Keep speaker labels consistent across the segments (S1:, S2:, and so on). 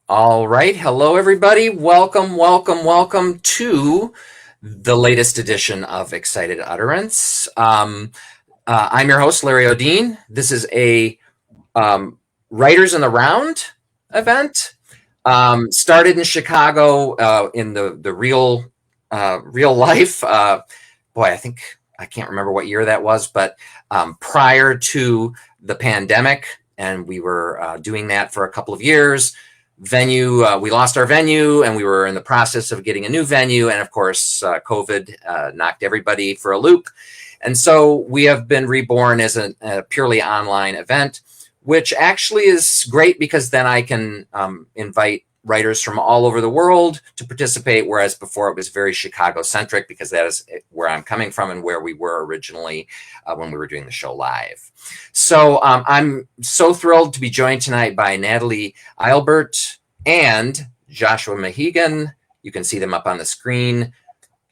S1: All right. Hello, everybody. Welcome to the latest edition of Excited Utterance. I'm your host, Larry O'Dean. This is a um, Writers in the Round event. Started in Chicago in the real life. Boy, I can't remember what year that was, but prior to the pandemic, and we were doing that for a couple of years. We lost our venue, and we were in the process of getting a new venue, and of course COVID knocked everybody for a loop, and so we have been reborn as a purely online event, which actually is great because then I can invite writers from all over the world to participate, whereas before it was very Chicago centric because that is where I'm coming from and where we were originally when we were doing the show live. So I'm so thrilled to be joined tonight by Natalie Eilbert and Joshua Mehigan. You can see them up on the screen.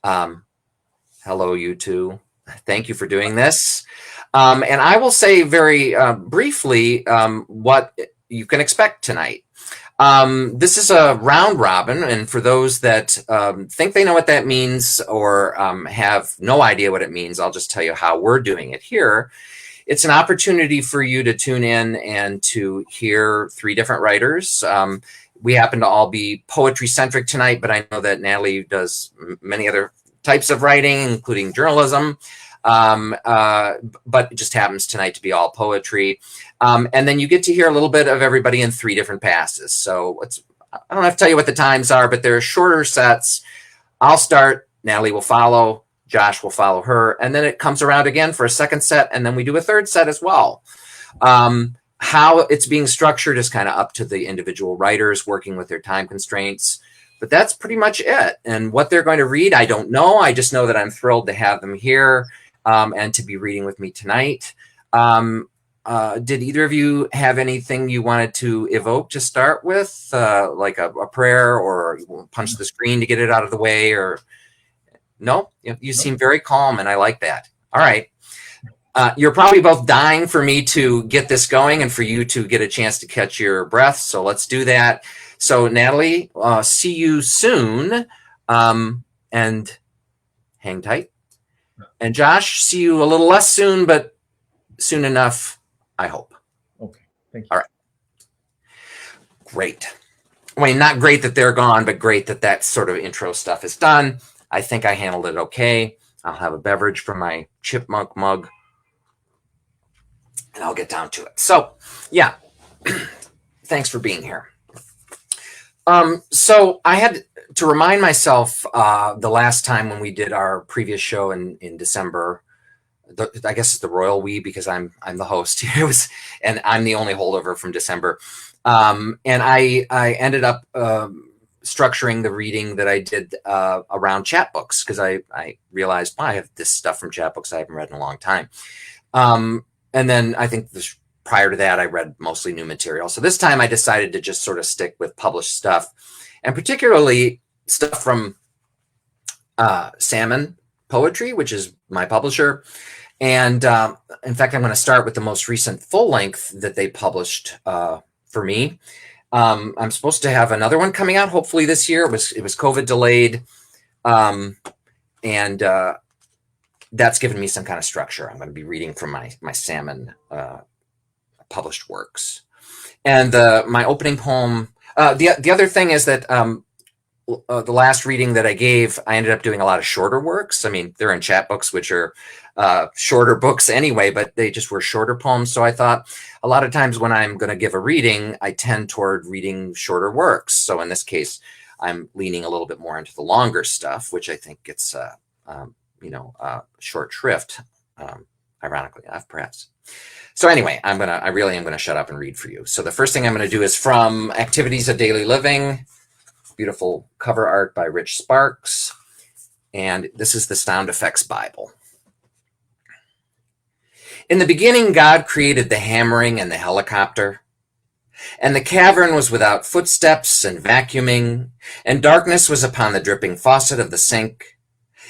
S1: Hello, you two. Thank you for doing this. And I will say very briefly what you can expect tonight. This is a round robin, and for those that think they know what that means or have no idea what it means, I'll just tell you how we're doing it here. It's an opportunity for you to tune in and to hear three different writers. We happen to all be poetry-centric tonight, but I know that Natalie does many other types of writing, including journalism. But it just happens tonight to be all poetry. And then you get to hear a little bit of everybody in three different passes. So I don't have to tell you what the times are, but they're shorter sets. I'll start, Natalie will follow, Josh will follow her, and then it comes around again for a second set, and then we do a third set as well. How it's being structured is kind of up to the individual writers working with their time constraints. But that's pretty much it. And what they're going to read, I don't know. I just know that I'm thrilled to have them here and to be reading with me tonight. Did either of you have anything you wanted to evoke to start with, like a prayer or punch the screen to get it out of the way? Or no? You seem very calm, and I like that. All right. You're probably both dying for me to get this going and for you to get a chance to catch your breath. So let's do that. So Natalie, see you soon, and hang tight. And Josh, see you a little less soon, but soon enough, I hope.
S2: Okay, thank you.
S1: All right. Great. I mean, not great that they're gone, but great that that sort of intro stuff is done. I think I handled it okay. I'll have a beverage from my chipmunk mug, and I'll get down to it. So, yeah, thanks for being here. So I had to remind myself the last time when we did our previous show in December. I guess it's the royal we because I'm the host. It was, and I'm the only holdover from December. And I ended up structuring the reading that I did around chapbooks because I realized I have this stuff from chapbooks I haven't read in a long time. And then I think prior to that, I read mostly new material. So this time I decided to just sort of stick with published stuff, and particularly stuff from Salmon Poetry, which is my publisher. And in fact, I'm going to start with the most recent full length that they published for me. I'm supposed to have another one coming out hopefully this year. It was COVID delayed, and that's given me some kind of structure. I'm going to be reading from my Salmon published works, and my opening poem. The other thing is that the last reading that I gave, I ended up doing a lot of shorter works. I mean, they're in chapbooks, which are shorter books anyway, but they just were shorter poems. So I thought a lot of times when I'm going to give a reading, I tend toward reading shorter works. So in this case, I'm leaning a little bit more into the longer stuff, which I think gets short shrift, ironically enough, perhaps. So anyway, I really am going to shut up and read for you. So the first thing I'm going to do is from Activities of Daily Living, beautiful cover art by Rich Sparks. And this is the Sound Effects Bible. In the beginning, God created the hammering and the helicopter, and the cavern was without footsteps and vacuuming, and darkness was upon the dripping faucet of the sink,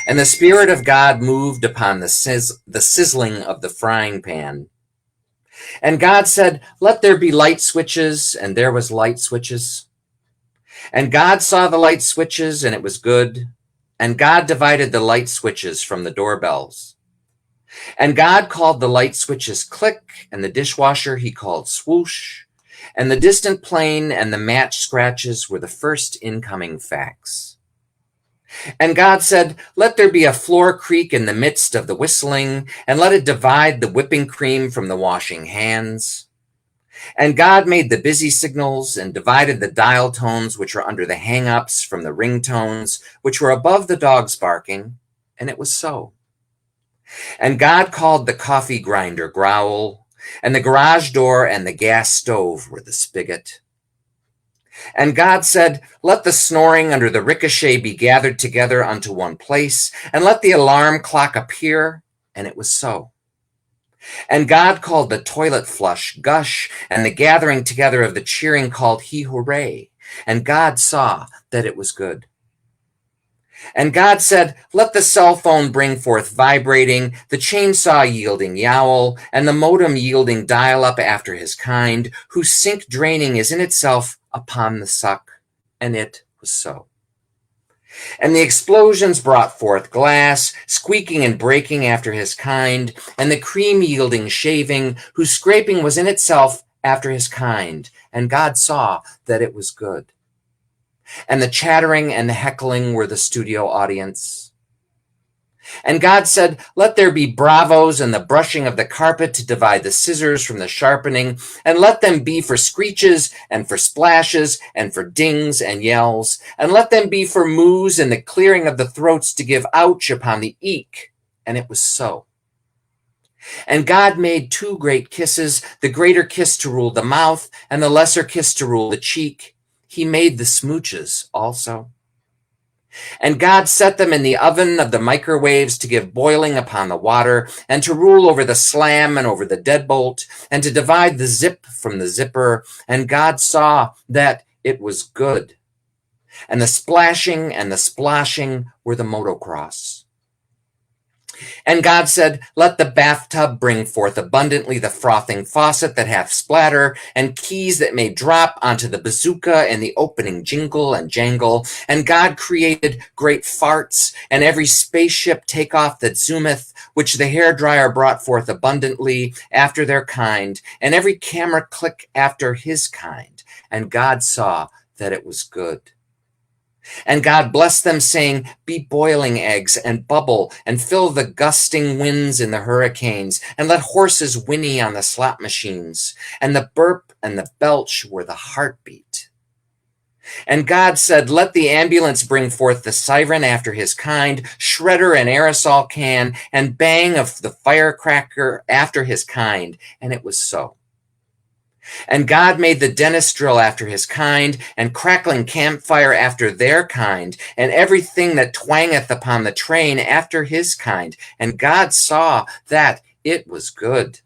S1: and the Spirit of God moved upon the sizzling of the frying pan. And God said, "Let there be light switches," and there was light switches. And God saw the light switches, and it was good. And God divided the light switches from the doorbells. And God called the light switches click, and the dishwasher he called swoosh. And the distant plane and the match scratches were the first incoming fax. And God said, let there be a floor creak in the midst of the whistling, and let it divide the whipping cream from the washing hands. And God made the busy signals and divided the dial tones which were under the hang-ups from the ringtones which were above the dogs barking, and it was so. And God called the coffee grinder growl, and the garage door and the gas stove were the spigot. And God said, let the snoring under the ricochet be gathered together unto one place, and let the alarm clock appear, and it was so. And God called the toilet flush gush, and the gathering together of the cheering called he hooray, and God saw that it was good. And God said, let the cell phone bring forth vibrating, the chainsaw yielding yowl, and the modem yielding dial-up after his kind, whose sink draining is in itself upon the suck, and it was so. And the explosions brought forth glass, squeaking and breaking after his kind, and the cream-yielding shaving, whose scraping was in itself after his kind, and God saw that it was good. And the chattering and the heckling were the studio audience. And God said, let there be bravos and the brushing of the carpet to divide the scissors from the sharpening, and let them be for screeches and for splashes and for dings and yells, and let them be for moos and the clearing of the throats to give ouch upon the eek. And it was so. And God made two great kisses, the greater kiss to rule the mouth and the lesser kiss to rule the cheek. He made the smooches also. And God set them in the oven of the microwaves to give boiling upon the water, and to rule over the slam and over the deadbolt, and to divide the zip from the zipper. And God saw that it was good. And the splashing and the splashing were the motocross. And God said, let the bathtub bring forth abundantly the frothing faucet that hath splatter, and keys that may drop onto the bazooka and the opening jingle and jangle. And God created great farts, and every spaceship takeoff that zoometh, which the hairdryer brought forth abundantly after their kind, and every camera click after his kind. And God saw that it was good. And God blessed them, saying, be boiling eggs, and bubble, and fill the gusting winds in the hurricanes, and let horses whinny on the slot machines. And the burp and the belch were the heartbeat. And God said, let the ambulance bring forth the siren after his kind, shredder and aerosol can, and bang of the firecracker after his kind. And it was so. And God made the dentist drill after his kind, and crackling campfire after their kind, and everything that twangeth upon the train after his kind. And God saw that it was good.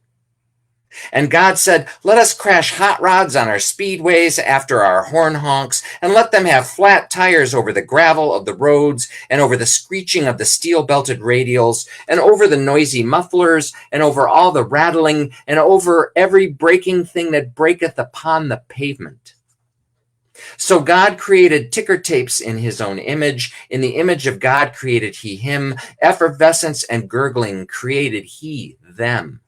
S1: And God said, let us crash hot rods on our speedways after our horn honks, and let them have flat tires over the gravel of the roads, and over the screeching of the steel-belted radials, and over the noisy mufflers, and over all the rattling, and over every breaking thing that breaketh upon the pavement. So God created ticker tapes in his own image. In the image of God created he him. Effervescence and gurgling created he them.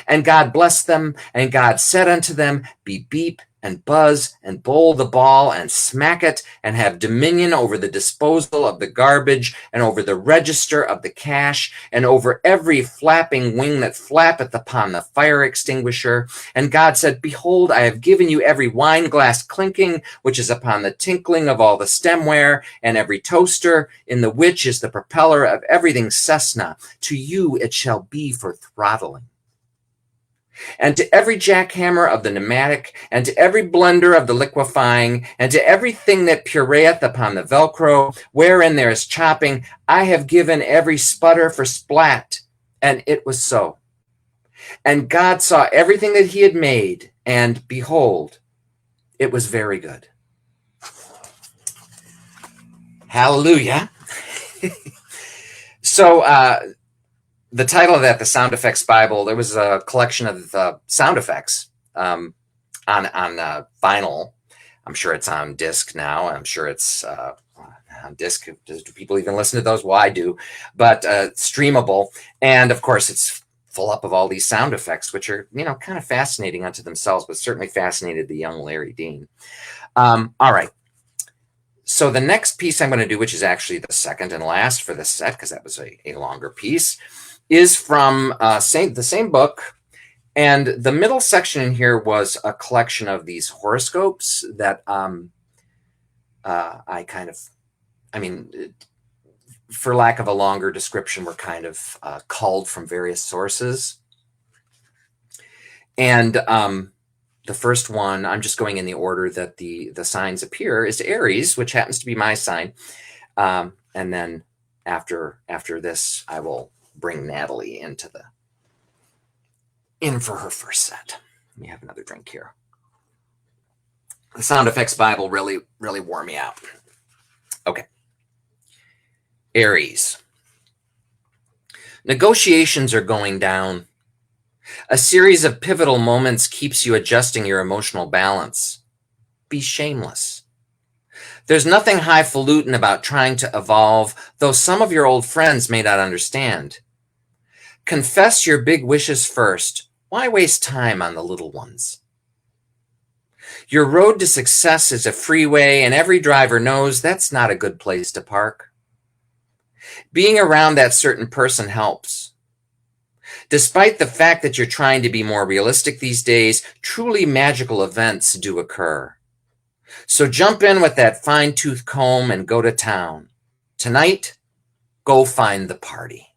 S1: And God blessed them, and God said unto them, be beep and buzz and bowl the ball and smack it, and have dominion over the disposal of the garbage, and over the register of the cash, and over every flapping wing that flappeth upon the fire extinguisher. And God said, behold, I have given you every wine glass clinking, which is upon the tinkling of all the stemware, and every toaster, in the which is the propeller of everything Cessna. To you it shall be for throttling. And to every jackhammer of the pneumatic, and to every blender of the liquefying, and to everything that pureeth upon the Velcro, wherein there is chopping, I have given every sputter for splat. And it was so. And God saw everything that he had made, and behold, it was very good. Hallelujah. So, the title of that, the Sound Effects Bible, there was a collection of sound effects on vinyl I'm sure it's on disc now. I'm sure it's on disc. Do people even listen to those? Well, I do, but streamable. And of course, it's full up of all these sound effects, which are, kind of fascinating unto themselves, but certainly fascinated the young Larry Dean. All right. So the next piece I'm going to do, which is actually the second and last for this set, because that was a longer piece, is from the same book. And the middle section in here was a collection of these horoscopes that for lack of a longer description, were kind of culled from various sources. And the first one, I'm just going in the order that the signs appear, is Aries, which happens to be my sign. And then after this, I will bring Natalie in for her first set. Let me have another drink here. The Sound Effects Bible really, really wore me out. Okay. Aries. Negotiations are going down. A series of pivotal moments keeps you adjusting your emotional balance. Be shameless. There's nothing highfalutin about trying to evolve, though some of your old friends may not understand. Confess your big wishes first. Why waste time on the little ones? Your road to success is a freeway, and every driver knows that's not a good place to park. Being around that certain person helps. Despite the fact that you're trying to be more realistic these days, truly magical events do occur. So jump in with that fine-tooth comb and go to town. Tonight, go find the party.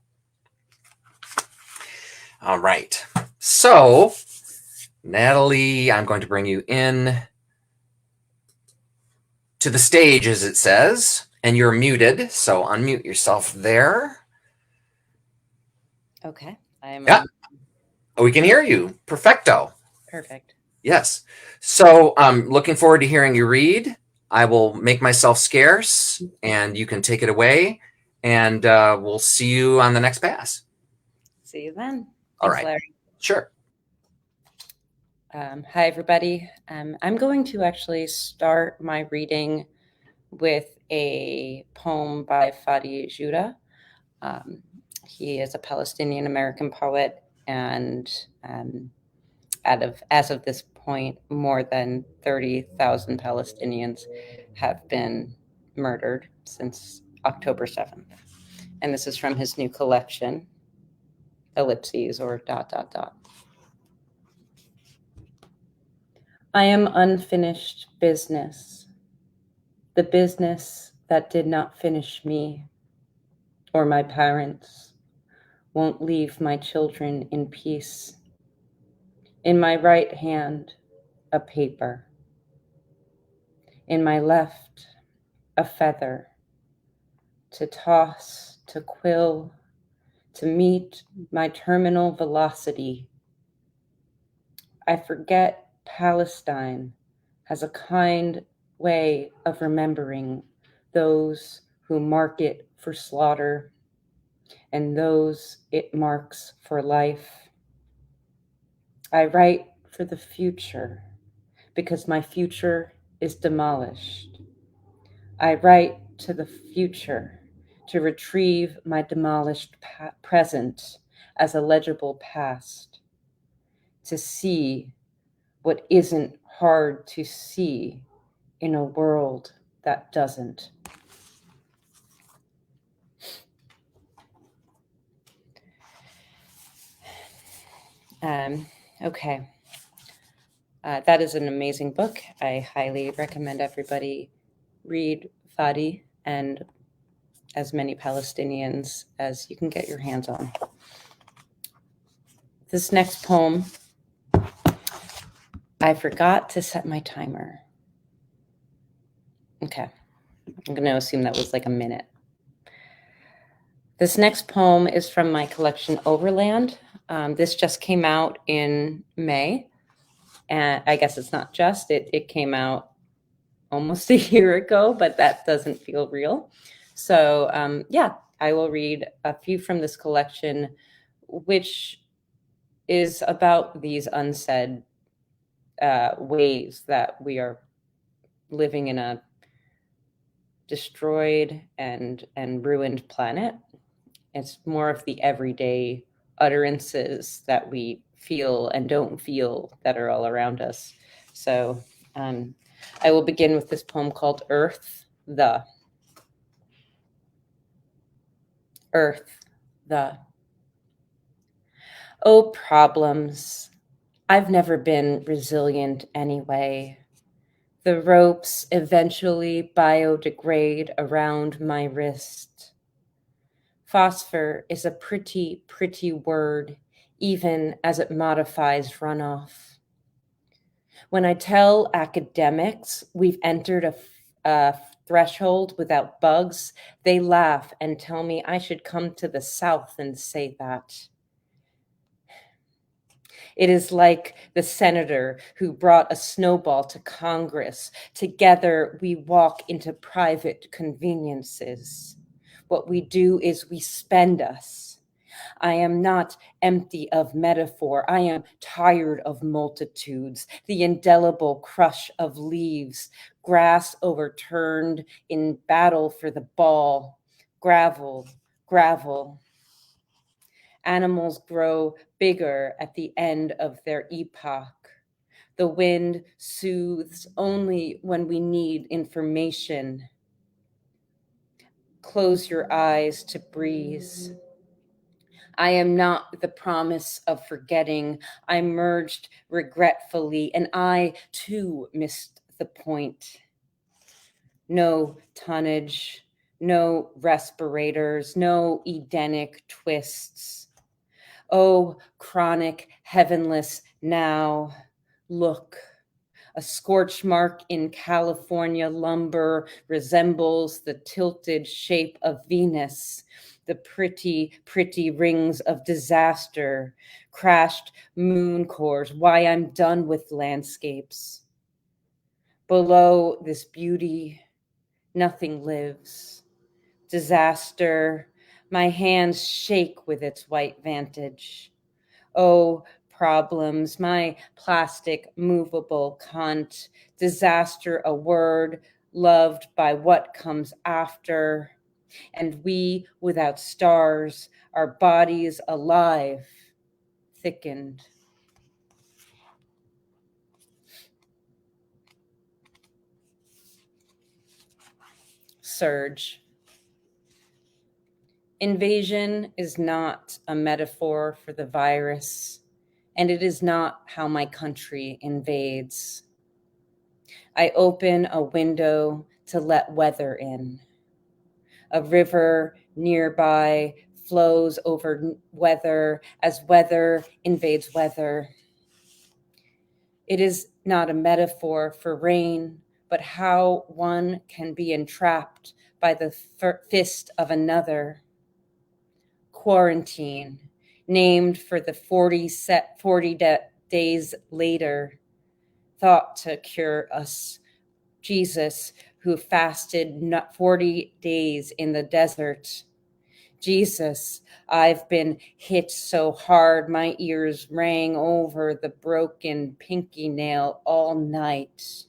S1: All right. So, Natalie, I'm going to bring you in to the stage, as it says, and you're muted, so unmute yourself there.
S2: Okay.
S1: Yeah. We can hear you. Perfecto.
S2: Perfect.
S1: Yes. So I'm looking forward to hearing you read. I will make myself scarce, and you can take it away, and we'll see you on the next pass.
S2: See you then.
S1: All
S2: Thanks,
S1: right.
S2: Larry.
S1: Sure.
S2: Hi, everybody. I'm going to actually start my reading with a poem by Fadi Jouda. He is a Palestinian-American poet, and as of this point, more than 30,000 Palestinians have been murdered since October 7th. And this is from his new collection, ellipses or ... I am unfinished business, the business that did not finish me or my parents, won't leave my children in peace. In my right hand, a paper. In my left, a feather, to toss, to quill, to meet my terminal velocity. I forget Palestine has a kind way of remembering those who mark it for slaughter and those it marks for life. I write for the future because my future is demolished. I write to the future to retrieve my demolished present as a legible past, to see what isn't hard to see in a world that doesn't. Okay. That is an amazing book. I highly recommend everybody read Fadi and as many Palestinians as you can get your hands on. This next poem, I forgot to set my timer. Okay, I'm going to assume that was like a minute. This next poem is from my collection Overland. This just came out in May. And I guess it's not just, it came out almost a year ago, but that doesn't feel real. So yeah, I will read a few from this collection, which is about these unsaid ways that we are living in a destroyed and ruined planet. It's more of the everyday utterances that we feel and don't feel that are all around us. So I will begin with this poem called Earth, the. Earth, the. Oh, problems. I've never been resilient anyway. The ropes eventually biodegrade around my wrist. Phosphor is a pretty, pretty word, even as it modifies runoff. When I tell academics we've entered a threshold without bugs, they laugh and tell me I should come to the South and say that. It is like the senator who brought a snowball to Congress. Together we walk into private conveniences. What we do is we spend us. I am not empty of metaphor. I am tired of multitudes, the indelible crush of leaves, grass overturned in battle for the ball, gravel, gravel. Animals grow bigger at the end of their epoch. The wind soothes only when we need information. Close your eyes to breeze. I am not the promise of forgetting. I merged regretfully, and I too missed the point. No tonnage, no respirators, no Edenic twists. Oh, chronic, heavenless now, look. A scorch mark in California lumber resembles the tilted shape of Venus, the pretty, pretty rings of disaster, crashed moon cores, why I'm done with landscapes. Below this beauty, nothing lives. Disaster, my hands shake with its white vantage. Oh, problems, my plastic movable cunt. Disaster, a word loved by what comes after. And we without stars, our bodies alive, thickened. Surge. Invasion is not a metaphor for the virus, and it is not how my country invades. I open a window to let weather in. A river nearby flows over weather as weather invades weather. It is not a metaphor for rain, but how one can be entrapped by the fist of another. Quarantine, named for the 40 days later, thought to cure us. Jesus, who fasted 40 days in the desert. Jesus, I've been hit so hard my ears rang over the broken pinky nail all night.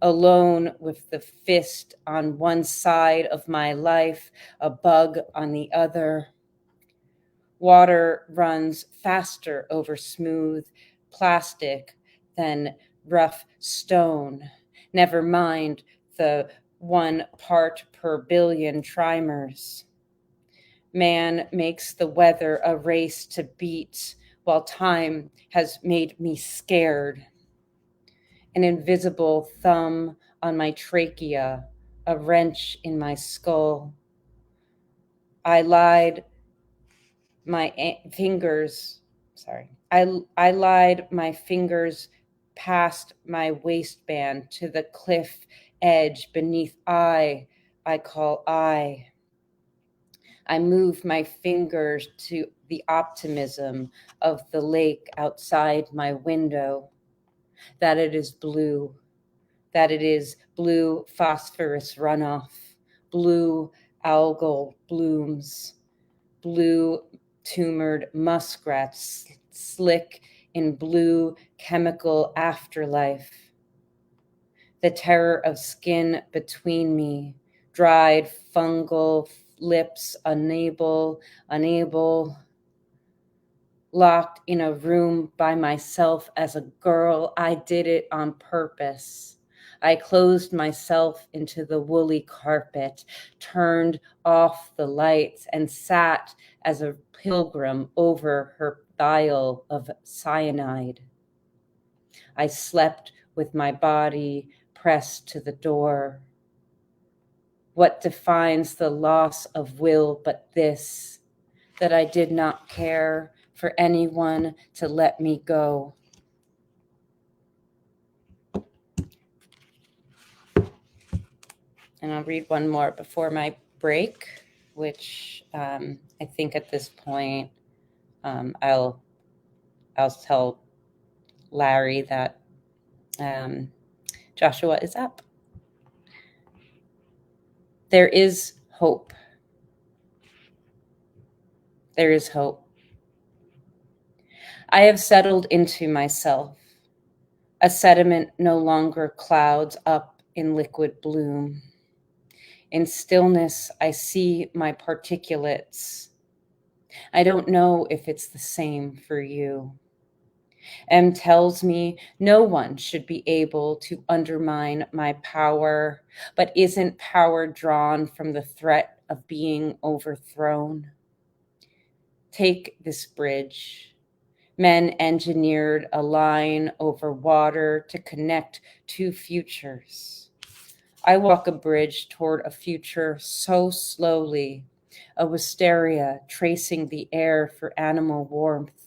S2: Alone with the fist on one side of my life, a bug on the other. Water runs faster over smooth plastic than rough stone. Never mind the 1 part per billion trimers. Man makes the weather a race to beat, while time has made me scared. An invisible thumb on my trachea, a wrench in my skull. I lied my fingers, I lied my fingers past my waistband to the cliff edge beneath I call I. I move my fingers to the optimism of the lake outside my window, that it is blue, that it is blue phosphorus runoff, blue algal blooms, blue tumored muskrats slick in blue chemical afterlife. the terror of skin between me, dried fungal lips, unable, locked in a room by myself as a girl. I did it on purpose. I closed myself into the woolly carpet, turned off the lights, and sat as a pilgrim over her vial of cyanide. I slept with my body pressed to the door. What defines the loss of will but this, that I did not care for anyone to let me go? And I'll read one more before my break, which I think at this point I'll tell Larry that Joshua is up. There is hope. There is hope. I have settled into myself. A sediment no longer clouds up in liquid bloom. In stillness, I see my particulates. I don't know if it's the same for you. M tells me no one should be able to undermine my power, but isn't power drawn from the threat of being overthrown? Take this bridge. Men engineered a line over water to connect two futures. I walk a bridge toward a future so slowly, a wisteria tracing the air for animal warmth.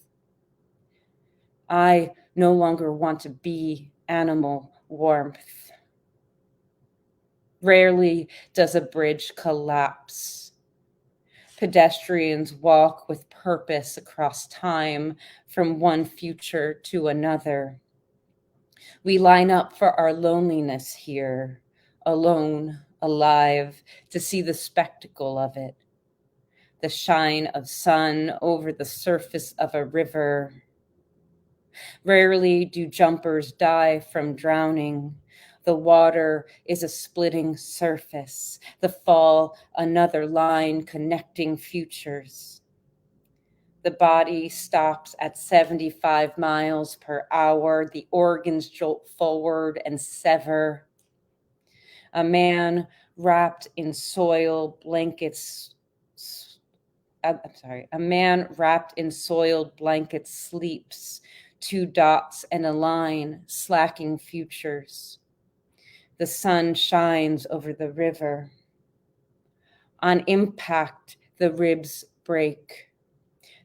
S2: I no longer want to be animal warmth. Rarely does a bridge collapse. Pedestrians walk with purpose across time from one future to another. We line up for our loneliness here, alone, alive, to see the spectacle of it. The shine of sun over the surface of a river. Rarely do jumpers die from drowning. The water is a splitting surface. The fall, another line connecting futures. The body stops at 75 miles per hour. The organs jolt forward and sever. A man wrapped in soiled blankets sleeps, two dots and a line, slacking futures. The sun shines over the river. On impact, the ribs break.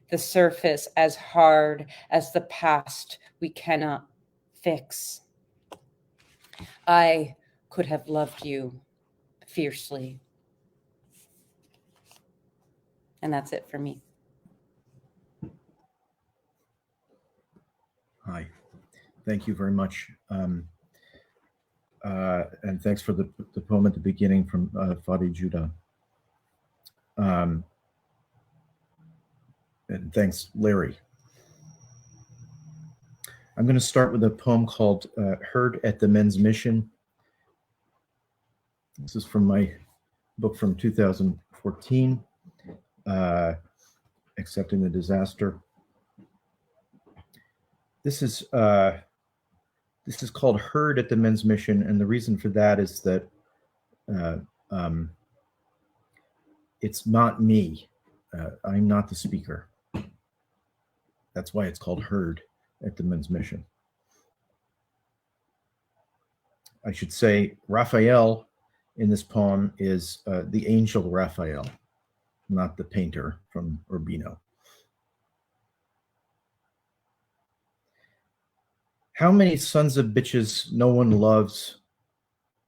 S2: The surface as hard as the past we cannot fix. I could have loved you fiercely. And that's it for me.
S3: Hi, thank you very much. And thanks for the poem at the beginning from Fadi Judah. And thanks, Larry. I'm going to start with a poem called Heard at the Men's Mission. This is from my book from 2014, Accepting the Disaster. This is called Heard at the Men's Mission, and the reason for that is that it's not me. I'm not the speaker. That's why it's called Heard at the Men's Mission. I should say Raphael in this poem is the angel Raphael, not the painter from Urbino. How many sons of bitches no one loves,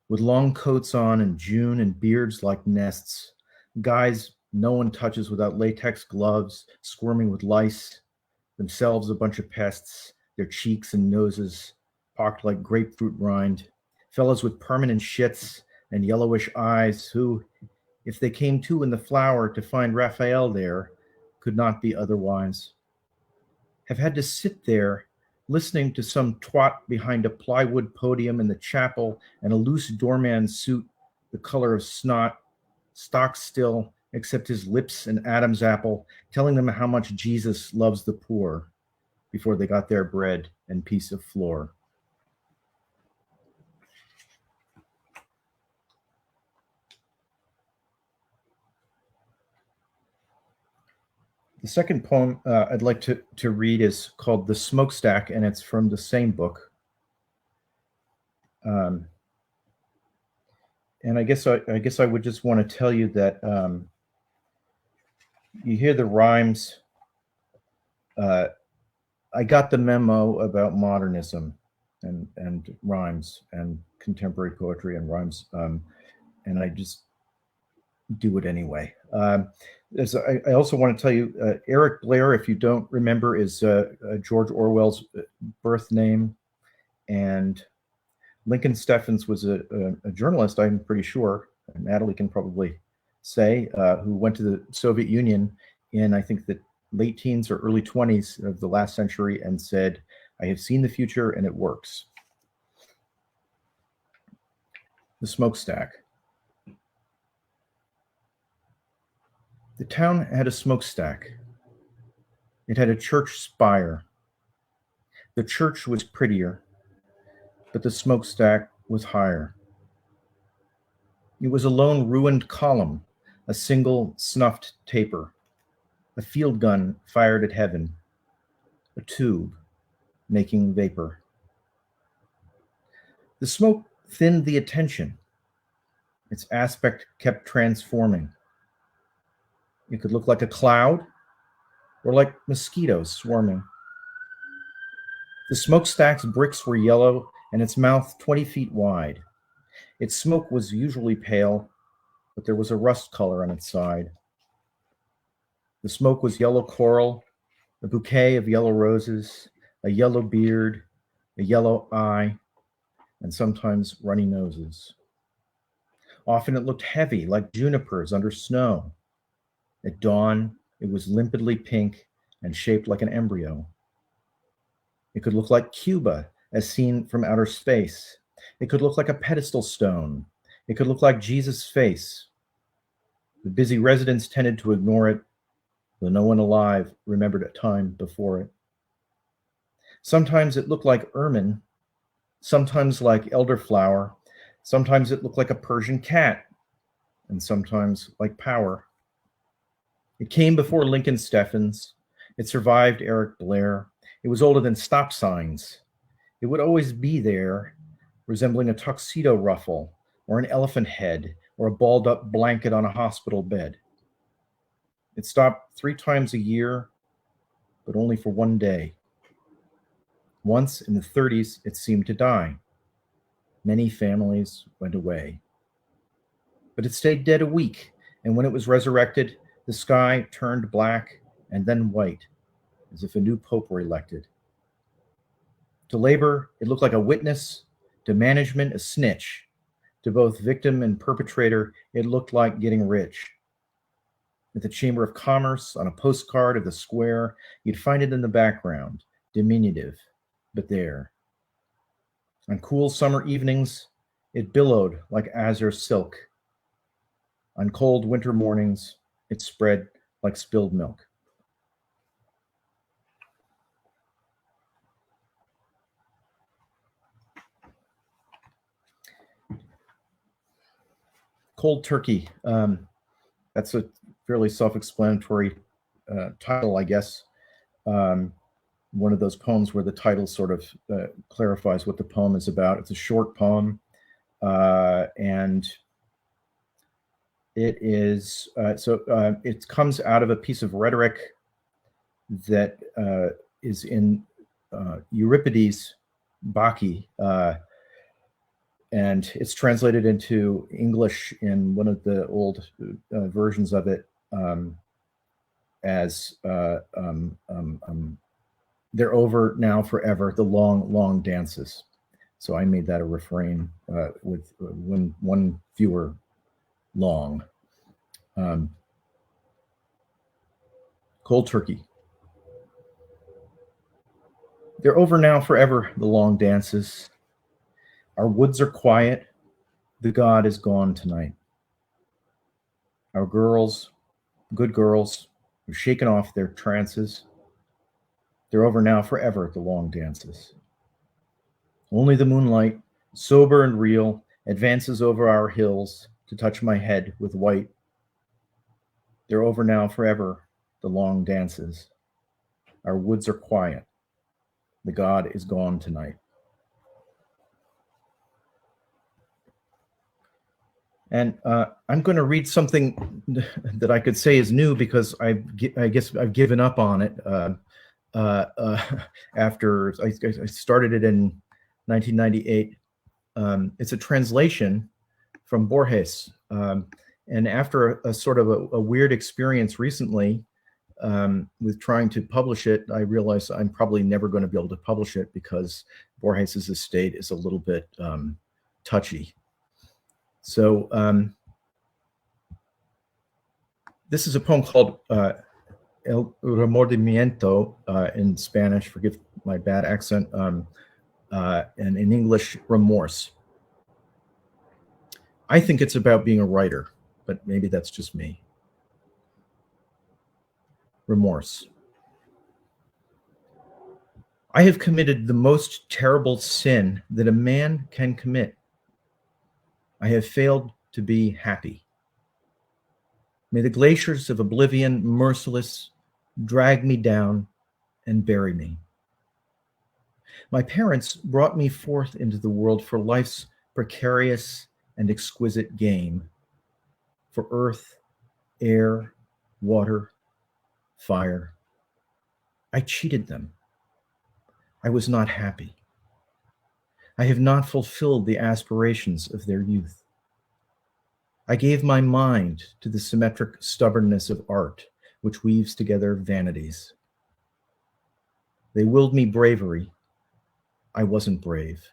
S3: with long coats on in June and beards like nests, guys no one touches without latex gloves, squirming with lice, themselves a bunch of pests, their cheeks and noses pocked like grapefruit rind, fellows with permanent shits and yellowish eyes who, if they came to in the flower to find Raphael there, could not be otherwise, have had to sit there listening to some twat behind a plywood podium in the chapel and a loose doorman suit the color of snot, stock still, except his lips and Adam's apple, telling them how much Jesus loves the poor before they got their bread and piece of floor. The second poem I'd like to read is called The Smokestack, and it's from the same book. And I guess I would just want to tell you that you hear the rhymes. I got the memo about modernism and rhymes and contemporary poetry and rhymes, and I just do it anyway. I also want to tell you, Eric Blair, if you don't remember, is George Orwell's birth name, and Lincoln Steffens was a journalist, I'm pretty sure, Natalie can probably say, who went to the Soviet Union in, I think, the late teens or early 20s of the last century and said, "I have seen the future and it works." The Smokestack. The town had a smokestack. It had a church spire. The church was prettier, but the smokestack was higher. It was a lone ruined column, a single snuffed taper, a field gun fired at heaven, a tube making vapor. The smoke thinned the attention. Its aspect kept transforming. It could look like a cloud or like mosquitoes swarming. The smokestack's bricks were yellow and its mouth 20 feet wide. Its smoke was usually pale, but there was a rust color on its side. The smoke was yellow coral, a bouquet of yellow roses, a yellow beard, a yellow eye, and sometimes runny noses. Often it looked heavy, like junipers under snow. At dawn, it was limpidly pink and shaped like an embryo. It could look like Cuba as seen from outer space. It could look like a pedestal stone. It could look like Jesus' face. The busy residents tended to ignore it, though no one alive remembered a time before it. Sometimes it looked like ermine, sometimes like elderflower, sometimes it looked like a Persian cat, and sometimes like power. It came before Lincoln Steffens. It survived Eric Blair. It was older than stop signs. It would always be there, resembling a tuxedo ruffle or an elephant head or a balled up blanket on a hospital bed. It stopped 3 times a year, but only for one day. Once in the 30s, it seemed to die. Many families went away. But it stayed dead a week, and when it was resurrected, the sky turned black and then white, as if a new pope were elected. To labor, it looked like a witness. To management, a snitch. To both victim and perpetrator, it looked like getting rich. At the Chamber of Commerce, on a postcard of the square, you'd find it in the background, diminutive, but there. On cool summer evenings, it billowed like azure silk. On cold winter mornings, it spread like spilled milk. Cold Turkey. That's a fairly self-explanatory title, I guess. One of those poems where the title sort of clarifies what the poem is about. It's a short poem, and it is it comes out of a piece of rhetoric that is in Euripides' Bacchae, and it's translated into English in one of the old versions of it as "They're over now forever, the long, long dances." So I made that a refrain with one fewer long. Cold Turkey. They're over now forever, the long dances. Our woods are quiet. The god is gone tonight. Our girls, good girls, have shaken off their trances. They're over now forever, the long dances. Only the moonlight, sober and real, advances over our hills to touch my head with white. They're over now forever, the long dances. Our woods are quiet. The god is gone tonight. And I'm going to read something that I could say is new because I guess I've given up on it after I started it in 1998. It's a translation from Borges. And after a sort of a weird experience recently with trying to publish it, I realized I'm probably never going to be able to publish it because Borges's estate is a little bit touchy. So this is a poem called El Remordimiento in Spanish, forgive my bad accent, and in English, remorse. I think it's about being a writer, but maybe that's just me. Remorse. I have committed the most terrible sin that a man can commit. I have failed to be happy. May the glaciers of oblivion, merciless, drag me down and bury me. My parents brought me forth into the world for life's precarious and exquisite game, for earth, air, water, fire. I cheated them. I was not happy. I have not fulfilled the aspirations of their youth. I gave my mind to the symmetric stubbornness of art, which weaves together vanities. They willed me bravery. I wasn't brave.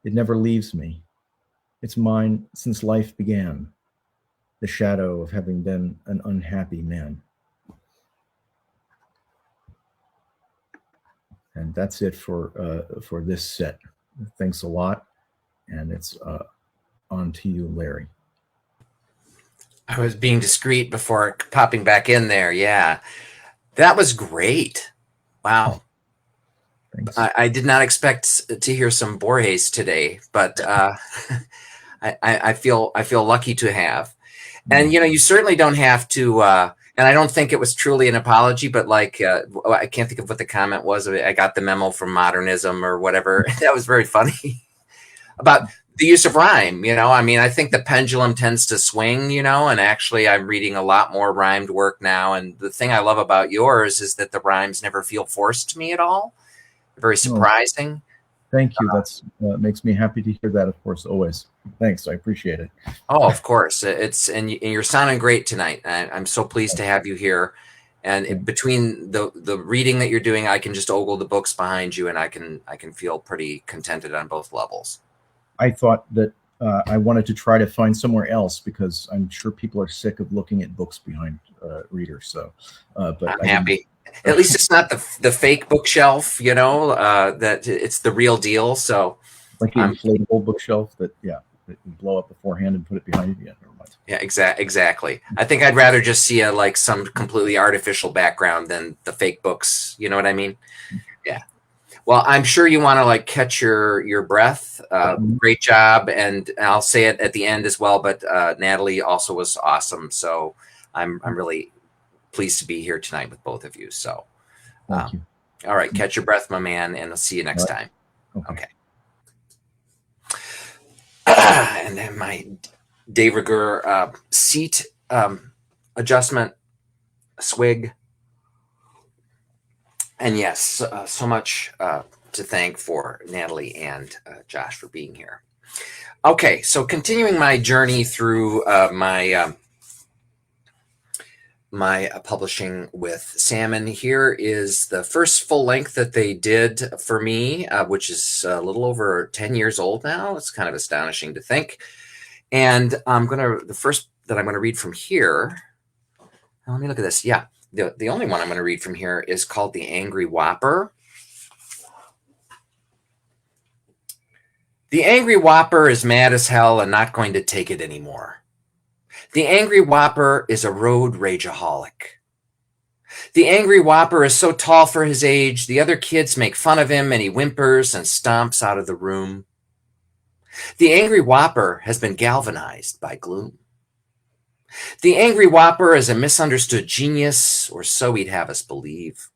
S3: It never leaves me. It's mine since life began, the shadow of having been an unhappy man. And that's it for this set. Thanks a lot. And it's on to you, Larry.
S1: I was being discreet before popping back in there. Yeah, that was great. Wow.
S3: Thanks.
S1: I did not expect to hear some Borges today, but I feel lucky to have. And you certainly don't have to. And I don't think it was truly an apology, but like I can't think of what the comment was. I got the memo from modernism or whatever. That was very funny about the use of rhyme. I mean, I think the pendulum tends to swing. And actually, I'm reading a lot more rhymed work now. And the thing I love about yours is that the rhymes never feel forced to me at all. Very surprising.
S3: Thank you. That's makes me happy to hear that, of course, always. Thanks. I appreciate it.
S1: Oh, of course. And you're sounding great tonight. I'm so pleased to have you here. And between the reading that you're doing, I can just ogle the books behind you, and I can feel pretty contented on both levels.
S3: I thought that I wanted to try to find somewhere else because I'm sure people are sick of looking at books behind readers. So, but
S1: I'm happy. At least it's not the fake bookshelf, that it's the real deal. So
S3: like the inflatable bookshelf that you blow up beforehand and put it behind you. Yeah, never mind.
S1: Yeah, exactly. I think I'd rather just see some completely artificial background than the fake books. You know what I mean? Yeah. Well, I'm sure you want to catch your breath. Great job. And I'll say it at the end as well, but Natalie also was awesome. So I'm really pleased to be here tonight with both of you. So,
S3: thank you.
S1: All right. Catch your breath, my man. And I'll see you next time. Okay. And then my de rigueur seat adjustment, swig. And yes, so much to thank for Natalie and Josh for being here. Okay, so continuing my journey through my publishing with Salmon, here is the first full length that they did for me, which is a little over 10 years old now. It's kind of astonishing to think. And the first that I'm going to read from here, let me look at this. Yeah. The only one I'm going to read from here is called The Angry Whopper. The angry whopper is mad as hell and not going to take it anymore. The angry whopper is a road rageaholic. The angry whopper is so tall for his age, the other kids make fun of him and he whimpers and stomps out of the room. The angry whopper has been galvanized by gloom. The angry whopper is a misunderstood genius, or so he'd have us believe.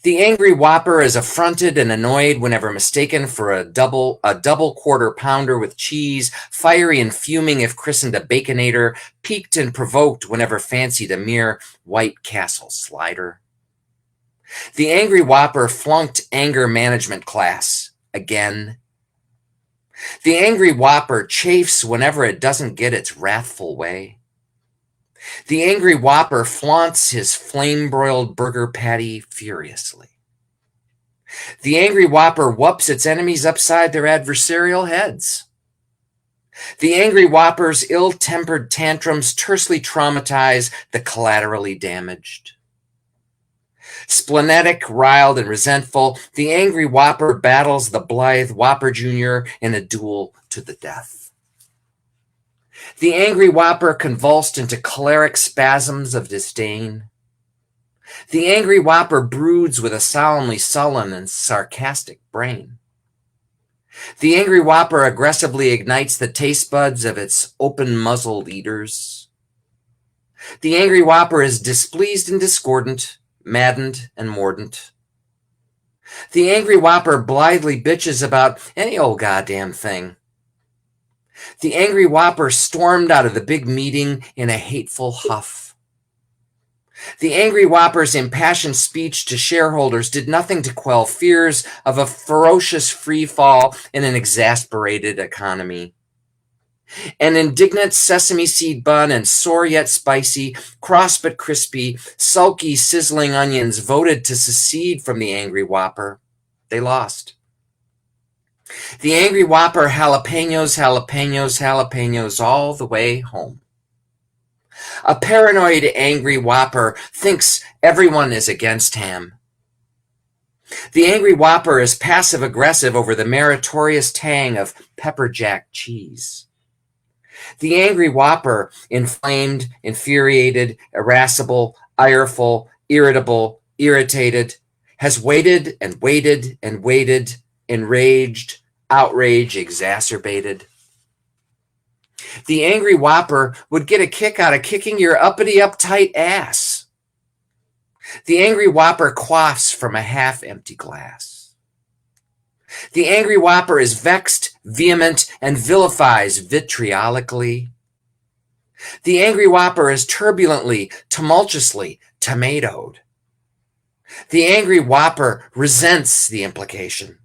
S1: The angry whopper is affronted and annoyed whenever mistaken for a double quarter pounder with cheese, fiery and fuming if christened a baconator, piqued and provoked whenever fancied a mere White Castle slider. The angry whopper flunked anger management class again. The angry whopper chafes whenever it doesn't get its wrathful way. The angry whopper flaunts his flame-broiled burger patty furiously. The angry whopper whoops its enemies upside their adversarial heads. The angry whopper's ill-tempered tantrums tersely traumatize the collaterally damaged. Splenetic, riled, and resentful, the angry whopper battles the blithe Whopper Jr. in a duel to the death. The angry whopper convulsed into choleric spasms of disdain. The angry whopper broods with a solemnly sullen and sarcastic brain. The angry whopper aggressively ignites the taste buds of its open-muzzled eaters. The angry whopper is displeased and discordant, maddened and mordant. The angry whopper blithely bitches about any old goddamn thing. The angry whopper stormed out of the big meeting in a hateful huff. The angry whopper's impassioned speech to shareholders did nothing to quell fears of a ferocious free fall in an exasperated economy. An indignant sesame seed bun and sour yet spicy, cross but crispy, sulky, sizzling onions voted to secede from the angry whopper. They lost. The angry whopper jalapenos, jalapenos, jalapenos all the way home. A paranoid angry whopper thinks everyone is against him. The angry whopper is passive-aggressive over the meritorious tang of pepper jack cheese. The angry whopper, inflamed, infuriated, irascible, ireful, irritable, irritated, has waited and waited and waited, enraged, outrage exacerbated. The angry whopper would get a kick out of kicking your uppity, uptight ass. The angry whopper quaffs from a half-empty glass. The angry whopper is vexed, vehement, and vilifies vitriolically. The angry whopper is turbulently, tumultuously tomatoed. The angry whopper resents the implication.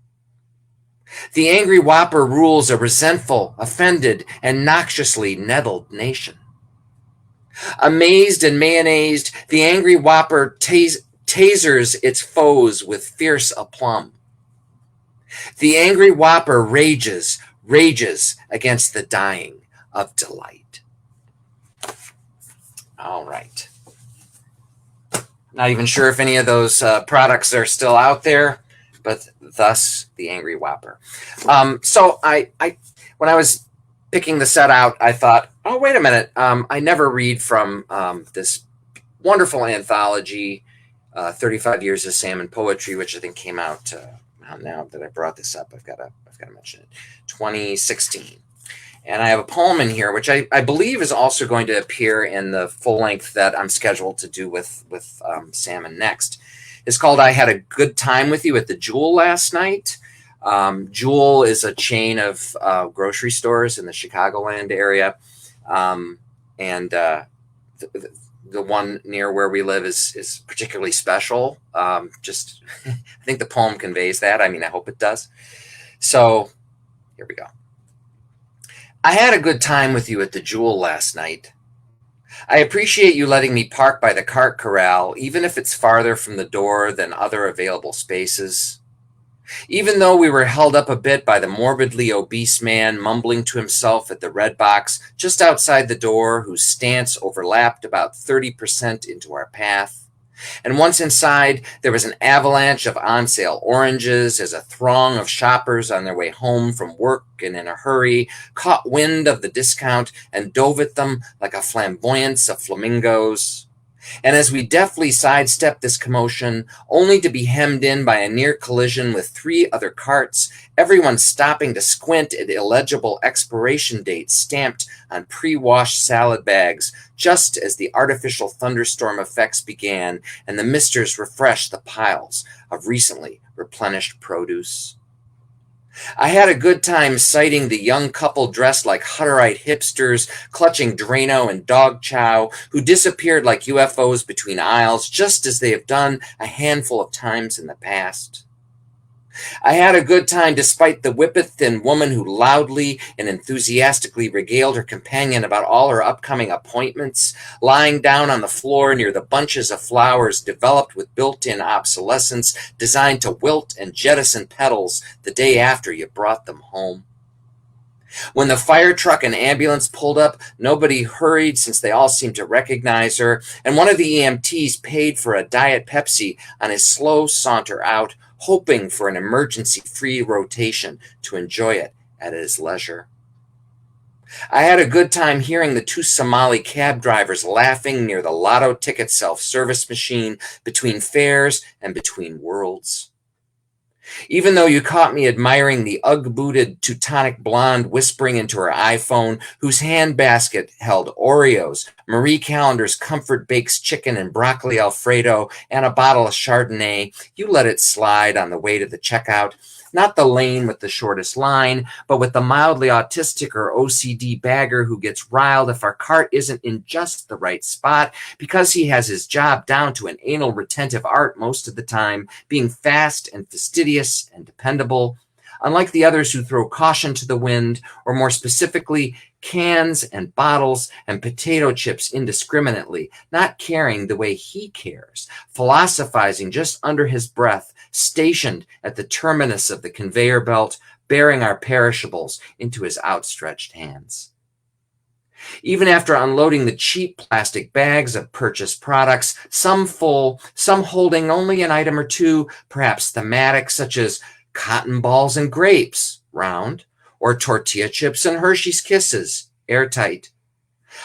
S1: The angry whopper rules a resentful, offended, and noxiously nettled nation. Amazed and mayonnaised, the angry whopper tasers its foes with fierce aplomb. The angry whopper rages against the dying of delight. All right. Not even sure if any of those products are still out there, but thus the angry whopper. So I when I was picking the set out, I thought, oh, wait a minute. I never read from this wonderful anthology, 35 Years of Salmon Poetry, which I think came out now that I brought this up. I've got to mention it. 2016. And I have a poem in here, which I believe is also going to appear in the full length that I'm scheduled to do with Salmon next. It's called I Had a Good Time With You at the Jewel Last Night. Jewel is a chain of grocery stores in the Chicagoland area. And the one near where we live is particularly special. I think the poem conveys that. I mean, I hope it does. So here we go. I had a good time with you at the Jewel last night. I appreciate you letting me park by the cart corral, even if it's farther from the door than other available spaces. Even though we were held up a bit by the morbidly obese man mumbling to himself at the red box just outside the door, whose stance overlapped about 30% into our path, And once inside, there was an avalanche of on-sale oranges as a throng of shoppers on their way home from work and in a hurry caught wind of the discount and dove at them like a flamboyance of flamingos. And as we deftly sidestepped this commotion, only to be hemmed in by a near collision with 3 other carts, everyone stopping to squint at illegible expiration dates stamped on pre-washed salad bags, just as the artificial thunderstorm effects began and the misters refreshed the piles of recently replenished produce. I had a good time sighting the young couple dressed like Hutterite hipsters, clutching Drano and dog chow, who disappeared like UFOs between aisles, just as they have done a handful of times in the past. I had a good time despite the whippet-thin woman who loudly and enthusiastically regaled her companion about all her upcoming appointments, lying down on the floor near the bunches of flowers developed with built-in obsolescence designed to wilt and jettison petals the day after you brought them home. When the fire truck and ambulance pulled up, nobody hurried since they all seemed to recognize her, and one of the EMTs paid for a Diet Pepsi on his slow saunter out, hoping for an emergency-free rotation to enjoy it at his leisure. I had a good time hearing the 2 Somali cab drivers laughing near the lotto ticket self-service machine between fares and between worlds. Even though you caught me admiring the Ugg-booted Teutonic blonde whispering into her iPhone, whose handbasket held Oreos, Marie Callender's Comfort Bakes chicken and broccoli Alfredo, and a bottle of Chardonnay, you let it slide on the way to the checkout. Not the lane with the shortest line, but with the mildly autistic or OCD bagger who gets riled if our cart isn't in just the right spot because he has his job down to an anal retentive art most of the time, being fast and fastidious and dependable, unlike the others who throw caution to the wind, or more specifically, cans and bottles and potato chips indiscriminately, not caring the way he cares, philosophizing just under his breath, stationed at the terminus of the conveyor belt, bearing our perishables into his outstretched hands. Even after unloading the cheap plastic bags of purchased products, some full, some holding only an item or two, perhaps thematic, such as cotton balls and grapes, round, or tortilla chips and Hershey's Kisses, airtight,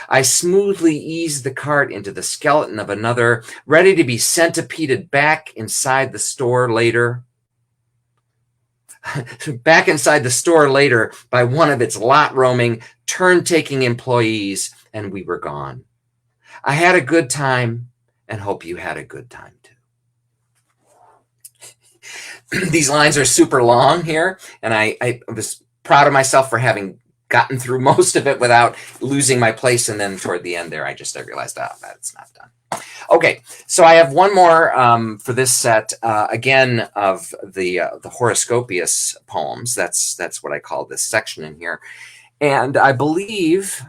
S1: I smoothly eased the cart into the skeleton of another, ready to be centipeded back inside the store later. By one of its lot-roaming, turn-taking employees, and we were gone. I had a good time, and hope you had a good time too. These lines are super long here, and I was proud of myself for having gotten through most of it without losing my place, and then toward the end there, I realized, that's not done. Okay, so I have one more for this set, again, of the horoscopious poems. That's what I call this section in here. And I believe,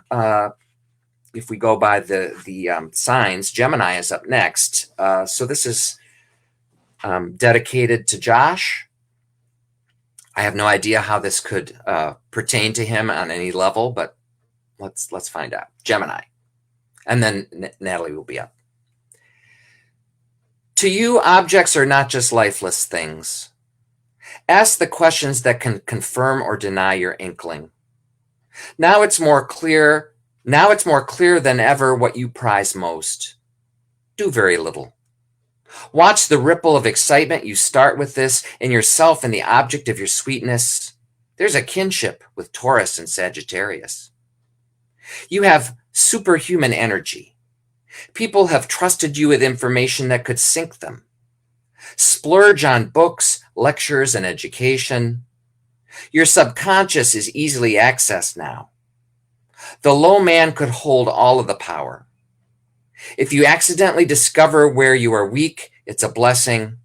S1: if we go by the signs, Gemini is up next. So this is dedicated to Josh. I have no idea how this could pertain to him on any level, but let's find out. Gemini. And then Natalie will be up. To you, objects are not just lifeless things. Ask the questions that can confirm or deny your inkling. Now it's more clear than ever what you prize most. Do very little. Watch the ripple of excitement you start with this in yourself and the object of your sweetness. There's a kinship with Taurus and Sagittarius. You have superhuman energy. People have trusted you with information that could sink them. Splurge on books, lectures, and education. Your subconscious is easily accessed now. The low man could hold all of the power. If you accidentally discover where you are weak, it's a blessing.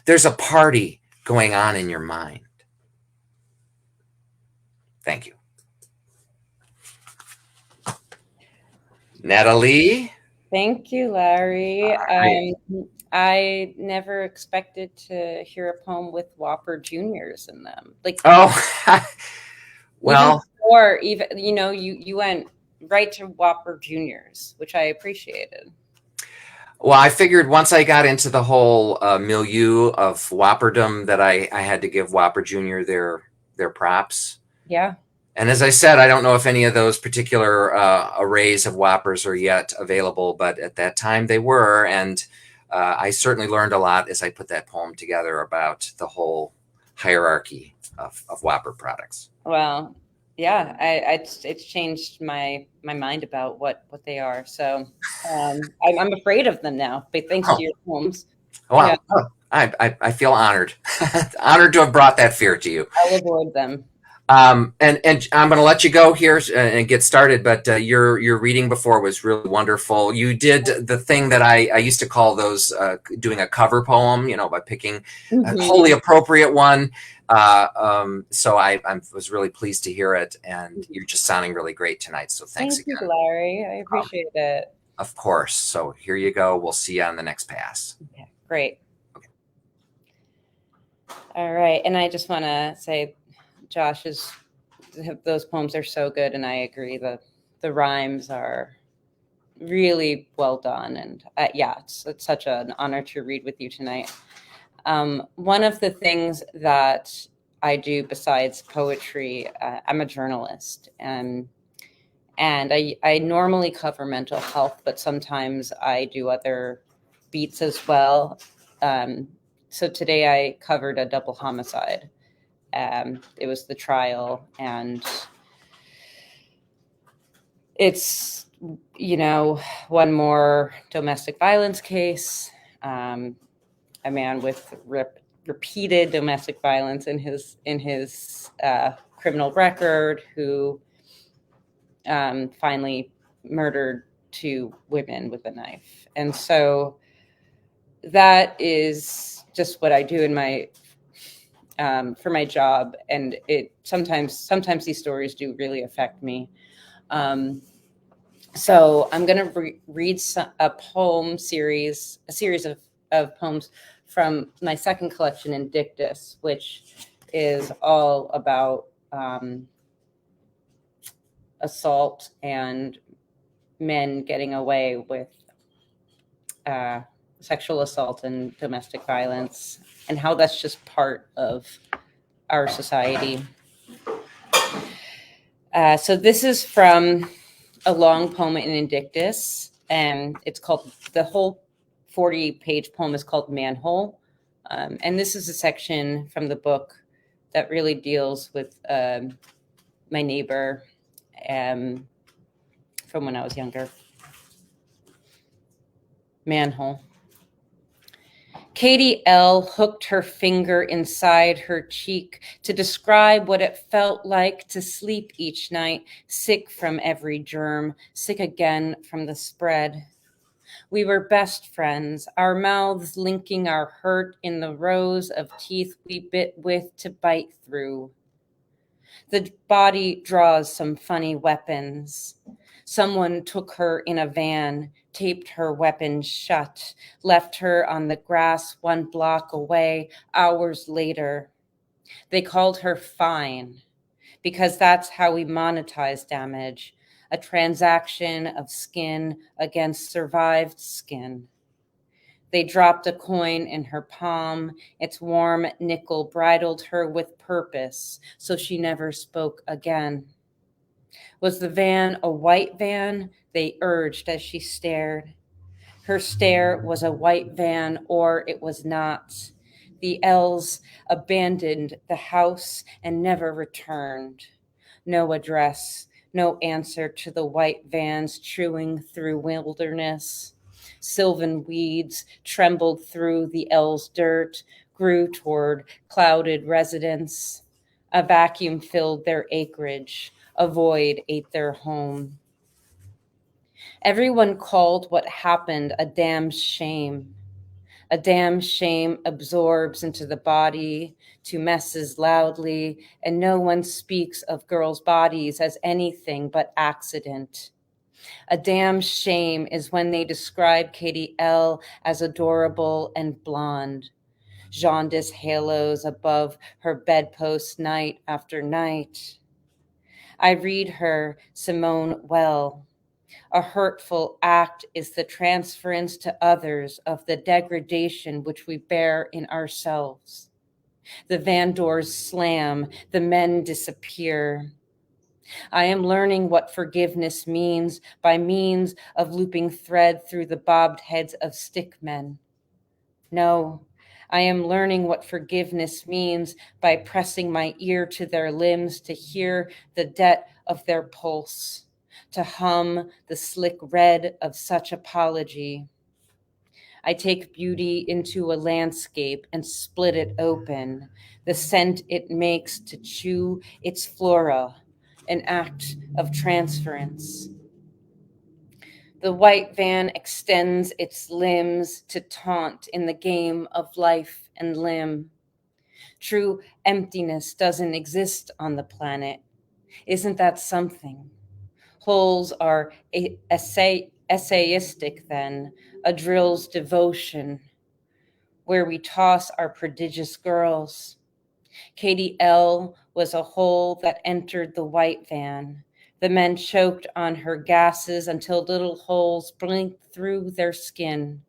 S1: There's a party going on in your mind. Thank you. Natalie?
S2: Thank you, Larry. I never expected to hear a poem with Whopper Juniors in them.
S1: Well,
S2: even you went right to Whopper Juniors, which I appreciated.
S1: Well, I figured once I got into the whole milieu of Whopperdom that I had to give Whopper Jr. their props.
S2: Yeah.
S1: And as I said, I don't know if any of those particular arrays of Whoppers are yet available, but at that time they were. And I certainly learned a lot as I put that poem together about the whole hierarchy of Whopper products.
S2: Well, yeah, it's changed my mind about what they are. So I'm afraid of them now, but thanks to
S1: Oh,
S2: your poems. Yeah,
S1: wow. Oh, I feel honored. Honored to have brought that fear to you.
S2: I'll avoid them.
S1: And I'm going to let you go here and get started. But your reading before was really wonderful. You did the thing that I used to call those doing a cover poem, by picking a wholly appropriate one. So I was really pleased to hear it, and you're just sounding really great tonight. So thanks
S2: Thank you,
S1: again.
S2: Larry. I appreciate it.
S1: Of course. So here you go. We'll see you on the next pass.
S2: Okay, great. Okay. All right, and I just want to say, those poems are so good, and I agree. The rhymes are really well done, and it's such an honor to read with you tonight. One of the things that I do besides poetry, I'm a journalist, and I normally cover mental health, but sometimes I do other beats as well. So today I covered a double homicide. It was the trial, and it's, one more domestic violence case. A man with repeated domestic violence in his criminal record, who finally murdered 2 women with a knife. And so that is just what I do in my for my job, and it sometimes these stories do really affect me. So I'm going to read a series of poems from my second collection, Indictus, which is all about assault and men getting away with sexual assault and domestic violence, and how that's just part of our society. So this is from a long poem in Indictus, and it's called, the whole 40-page poem is called Manhole. And this is a section from the book that really deals with my neighbor from when I was younger. Manhole. Katie L. hooked her finger inside her cheek to describe what it felt like to sleep each night, sick from every germ, sick again from the spread. We were best friends, our mouths linking our hurt in the rows of teeth we bit with to bite through. The body draws some funny weapons. Someone took her in a van, taped her weapon shut, left her on the grass 1 block away hours later. They called her fine, because that's how we monetize damage, a transaction of skin against survived skin. They dropped a coin in her palm. Its warm nickel bridled her with purpose, so she never spoke again. Was the van a white van? They urged as she stared. Her stare was a white van, or it was not. The L's abandoned the house and never returned. No address, no answer to the white vans chewing through wilderness. Sylvan weeds trembled through the L's dirt, grew toward clouded residence. A vacuum filled their acreage. A void ate their home. Everyone called what happened a damn shame. A damn shame absorbs into the body, to messes loudly, and no one speaks of girls' bodies as anything but accident. A damn shame is when they describe Katie L. as adorable and blonde. Jaundice halos above her bedpost night after night. I read her Simone well. A hurtful act is the transference to others of the degradation which we bear in ourselves. The van doors slam, the men disappear. I am learning what forgiveness means by means of looping thread through the bobbed heads of stick men. No, I am learning what forgiveness means by pressing my ear to their limbs to hear the debt of their pulse, to hum the slick red of such apology. I take beauty into a landscape and split it open, the scent it makes to chew its flora, an act of transference. The white van extends its limbs to taunt in the game of life and limb. True emptiness doesn't exist on the planet. Isn't that something? Holes are essayistic then, a drill's devotion, where we toss our prodigious girls. Katie L. was a hole that entered the white van. The men choked on her gases until little holes blinked through their skin.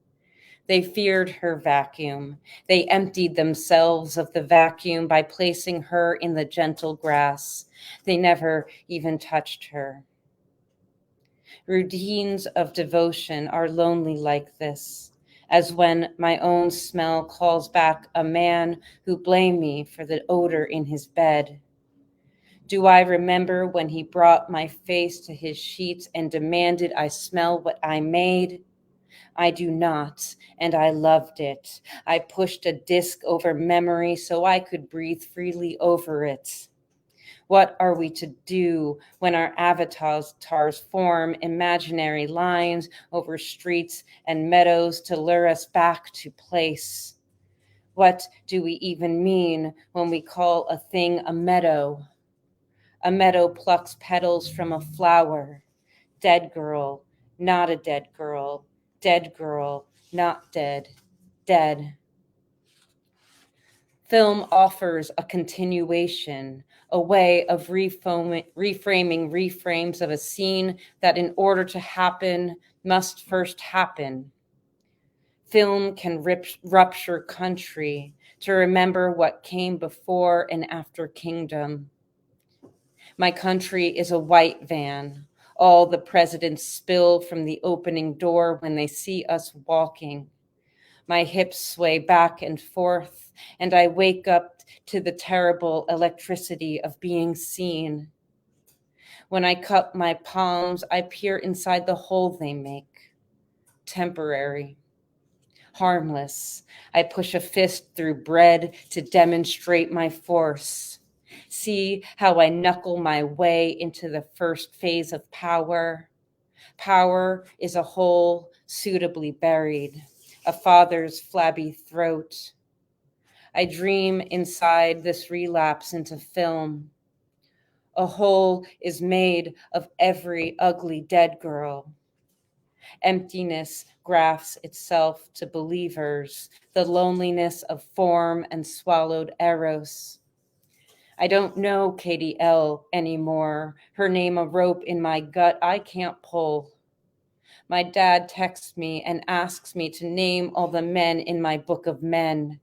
S2: They feared her vacuum. They emptied themselves of the vacuum by placing her in the gentle grass. They never even touched her. Routines of devotion are lonely like this, as when my own smell calls back a man who blamed me for the odor in his bed. Do I remember when he brought my face to his sheets and demanded I smell what I made? I do not, and I loved it. I pushed a disc over memory so I could breathe freely over it. What are we to do when our avatars form imaginary lines over streets and meadows to lure us back to place? What do we even mean when we call a thing a meadow? A meadow plucks petals from a flower. Dead girl, not a dead girl. Dead girl, not dead. Dead. Film offers a continuation, a way of reframing reframes of a scene that in order to happen must first happen. Film can rupture country to remember what came before and after kingdom. My country is a white van. All the presidents spill from the opening door when they see us walking. My hips sway back and forth, and I wake up to the terrible electricity of being seen. When I cup my palms, I peer inside the hole they make. Temporary. Harmless. I push a fist through bread to demonstrate my force. See how I knuckle my way into the first phase of power. Power is a hole suitably buried, a father's flabby throat. I dream inside this relapse into film. A hole is made of every ugly dead girl. Emptiness grafts itself to believers, the loneliness of form and swallowed eros. I don't know Katie L. anymore. Her name a rope in my gut I can't pull. My dad texts me and asks me to name all the men in my book of men.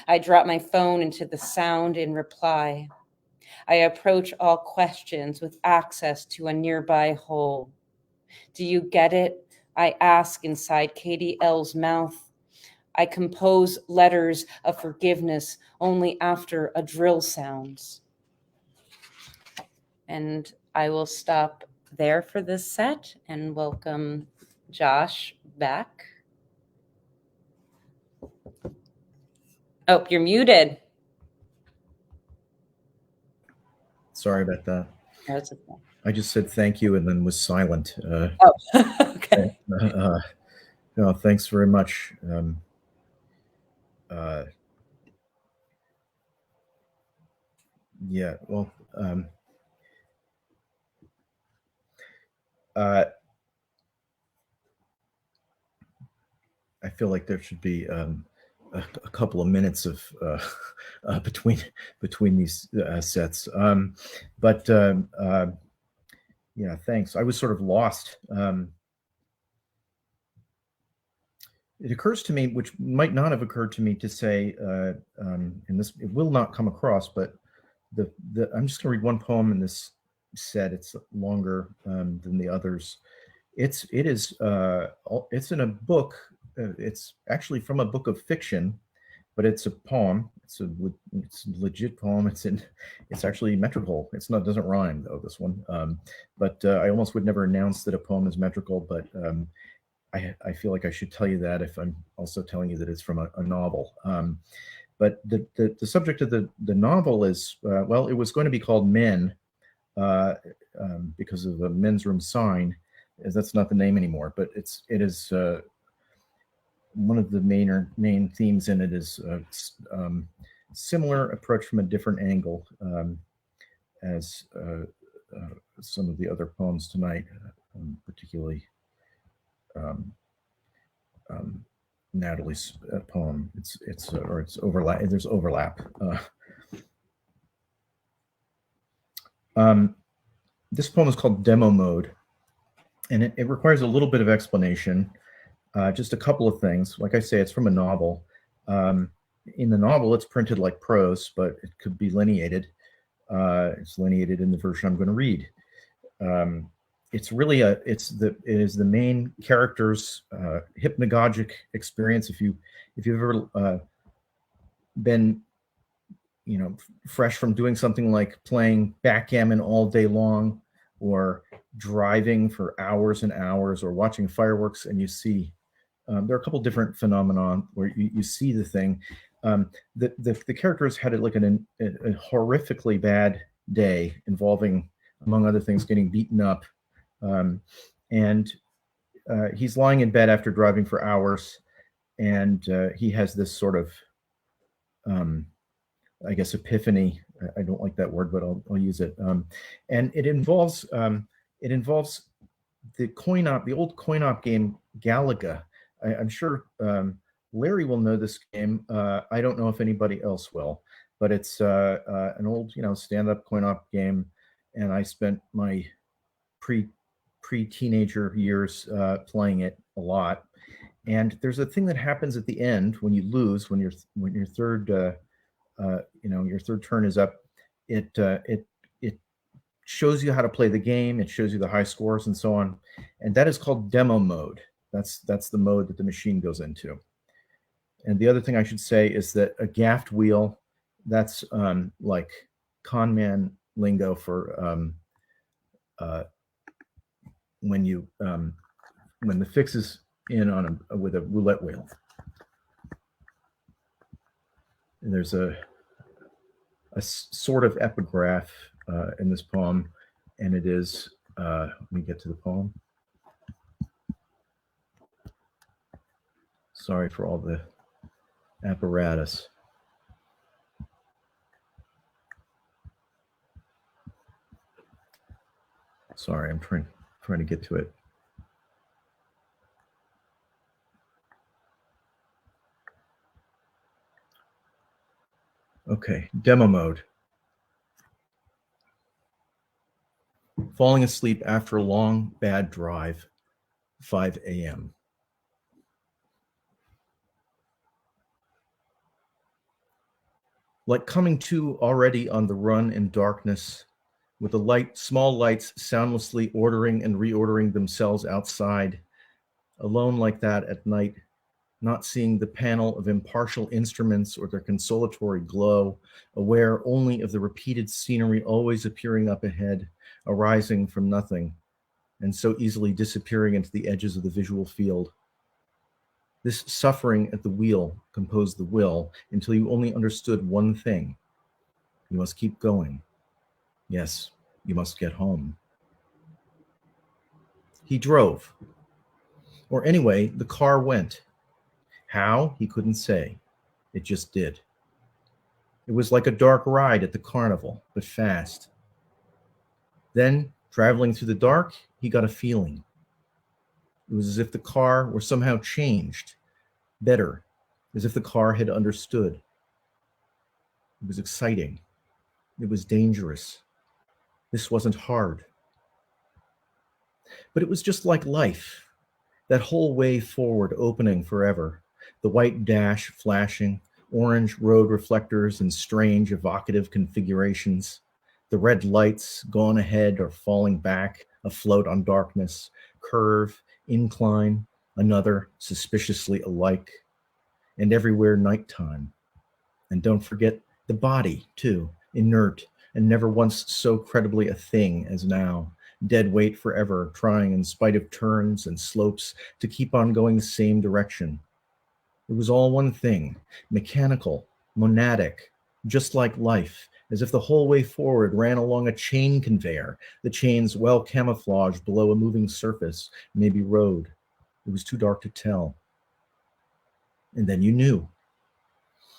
S2: I drop my phone into the sound in reply. I approach all questions with access to a nearby hole. Do you get it? I ask inside Katie L.'s mouth. I compose letters of forgiveness only after a drill sounds. And I will stop there for this set and welcome Josh back. Oh, you're muted.
S3: Sorry about that.
S2: That's okay.
S3: I just said thank you and then was silent.
S2: Okay.
S3: No, thanks very much. Yeah, well, I feel like there should be a couple of minutes of between these sets, but Yeah, thanks. I was sort of lost. It occurs to me, which might not have occurred to me to say, and this it will not come across, but I'm just going to read one poem in this set. It's longer than the others. It's in a book. It's actually from a book of fiction, but it's a poem. It's a legit poem. It's actually metrical. Doesn't rhyme though, this one. But I almost would never announce that a poem is metrical, but I feel like I should tell you that if I'm also telling you that it's from a novel. But the subject of the novel is, well, it was going to be called Men because of a men's room sign. That's not the name anymore, but it is one of the main themes in it is similar approach from a different angle as some of the other poems tonight, particularly Natalie's poem. It's overlap. There's overlap. This poem is called Demo Mode, and it requires a little bit of explanation. Just a couple of things. Like I say, it's from a novel. In the novel, it's printed like prose, but it could be lineated. It's lineated in the version I'm going to read. It's really it is the main character's hypnagogic experience. If you've ever been, fresh from doing something like playing backgammon all day long, or driving for hours and hours, or watching fireworks, and you see there are a couple different phenomena where you see the thing. The characters had like a horrifically bad day involving, among other things, getting beaten up. And he's lying in bed after driving for hours, and he has this sort of, I guess, epiphany. I don't like that word, but I'll use it. And it involves the the old coin-op game Galaga. I'm sure Larry will know this game. I don't know if anybody else will, but it's an old, stand-up coin-op game, and I spent my pre-teenager years playing it a lot. And there's a thing that happens at the end when you lose, when your third your third turn is up. It shows you how to play the game. It shows you the high scores and so on, and that is called demo mode. That's the mode that the machine goes into. And the other thing I should say is that a gaffed wheel, that's like con man lingo for when the fix is in on with a roulette wheel. And there's a sort of epigraph in this poem, and it is, let me get to the poem. Sorry for all the apparatus. Sorry, I'm trying to get to it. Okay, demo mode. Falling asleep after a long, bad drive, 5 a.m. Like coming to already on the run in darkness, with the small lights soundlessly ordering and reordering themselves outside, alone like that at night, not seeing the panel of impartial instruments or their consolatory glow, aware only of the repeated scenery always appearing up ahead, arising from nothing, and so easily disappearing into the edges of the visual field. This suffering at the wheel composed the will until you only understood one thing. You must keep going. Yes, you must get home. He drove. Or anyway, the car went. How? He couldn't say. It just did. It was like a dark ride at the carnival, but fast. Then, traveling through the dark, he got a feeling. It was as if the car were somehow changed, better, as if the car had understood. It was exciting. It was dangerous. This wasn't hard. But it was just like life, that whole way forward opening forever, the white dash flashing, orange road reflectors in strange evocative configurations, the red lights gone ahead or falling back, afloat on darkness, curve, incline, another suspiciously alike, and everywhere nighttime. And don't forget the body, too, inert and never once so credibly a thing as now, dead weight forever, trying in spite of turns and slopes to keep on going the same direction. It was all one thing, mechanical, monadic, just like life, as if the whole way forward ran along a chain conveyor, the chains well camouflaged below a moving surface, maybe road. It was too dark to tell. And then you knew.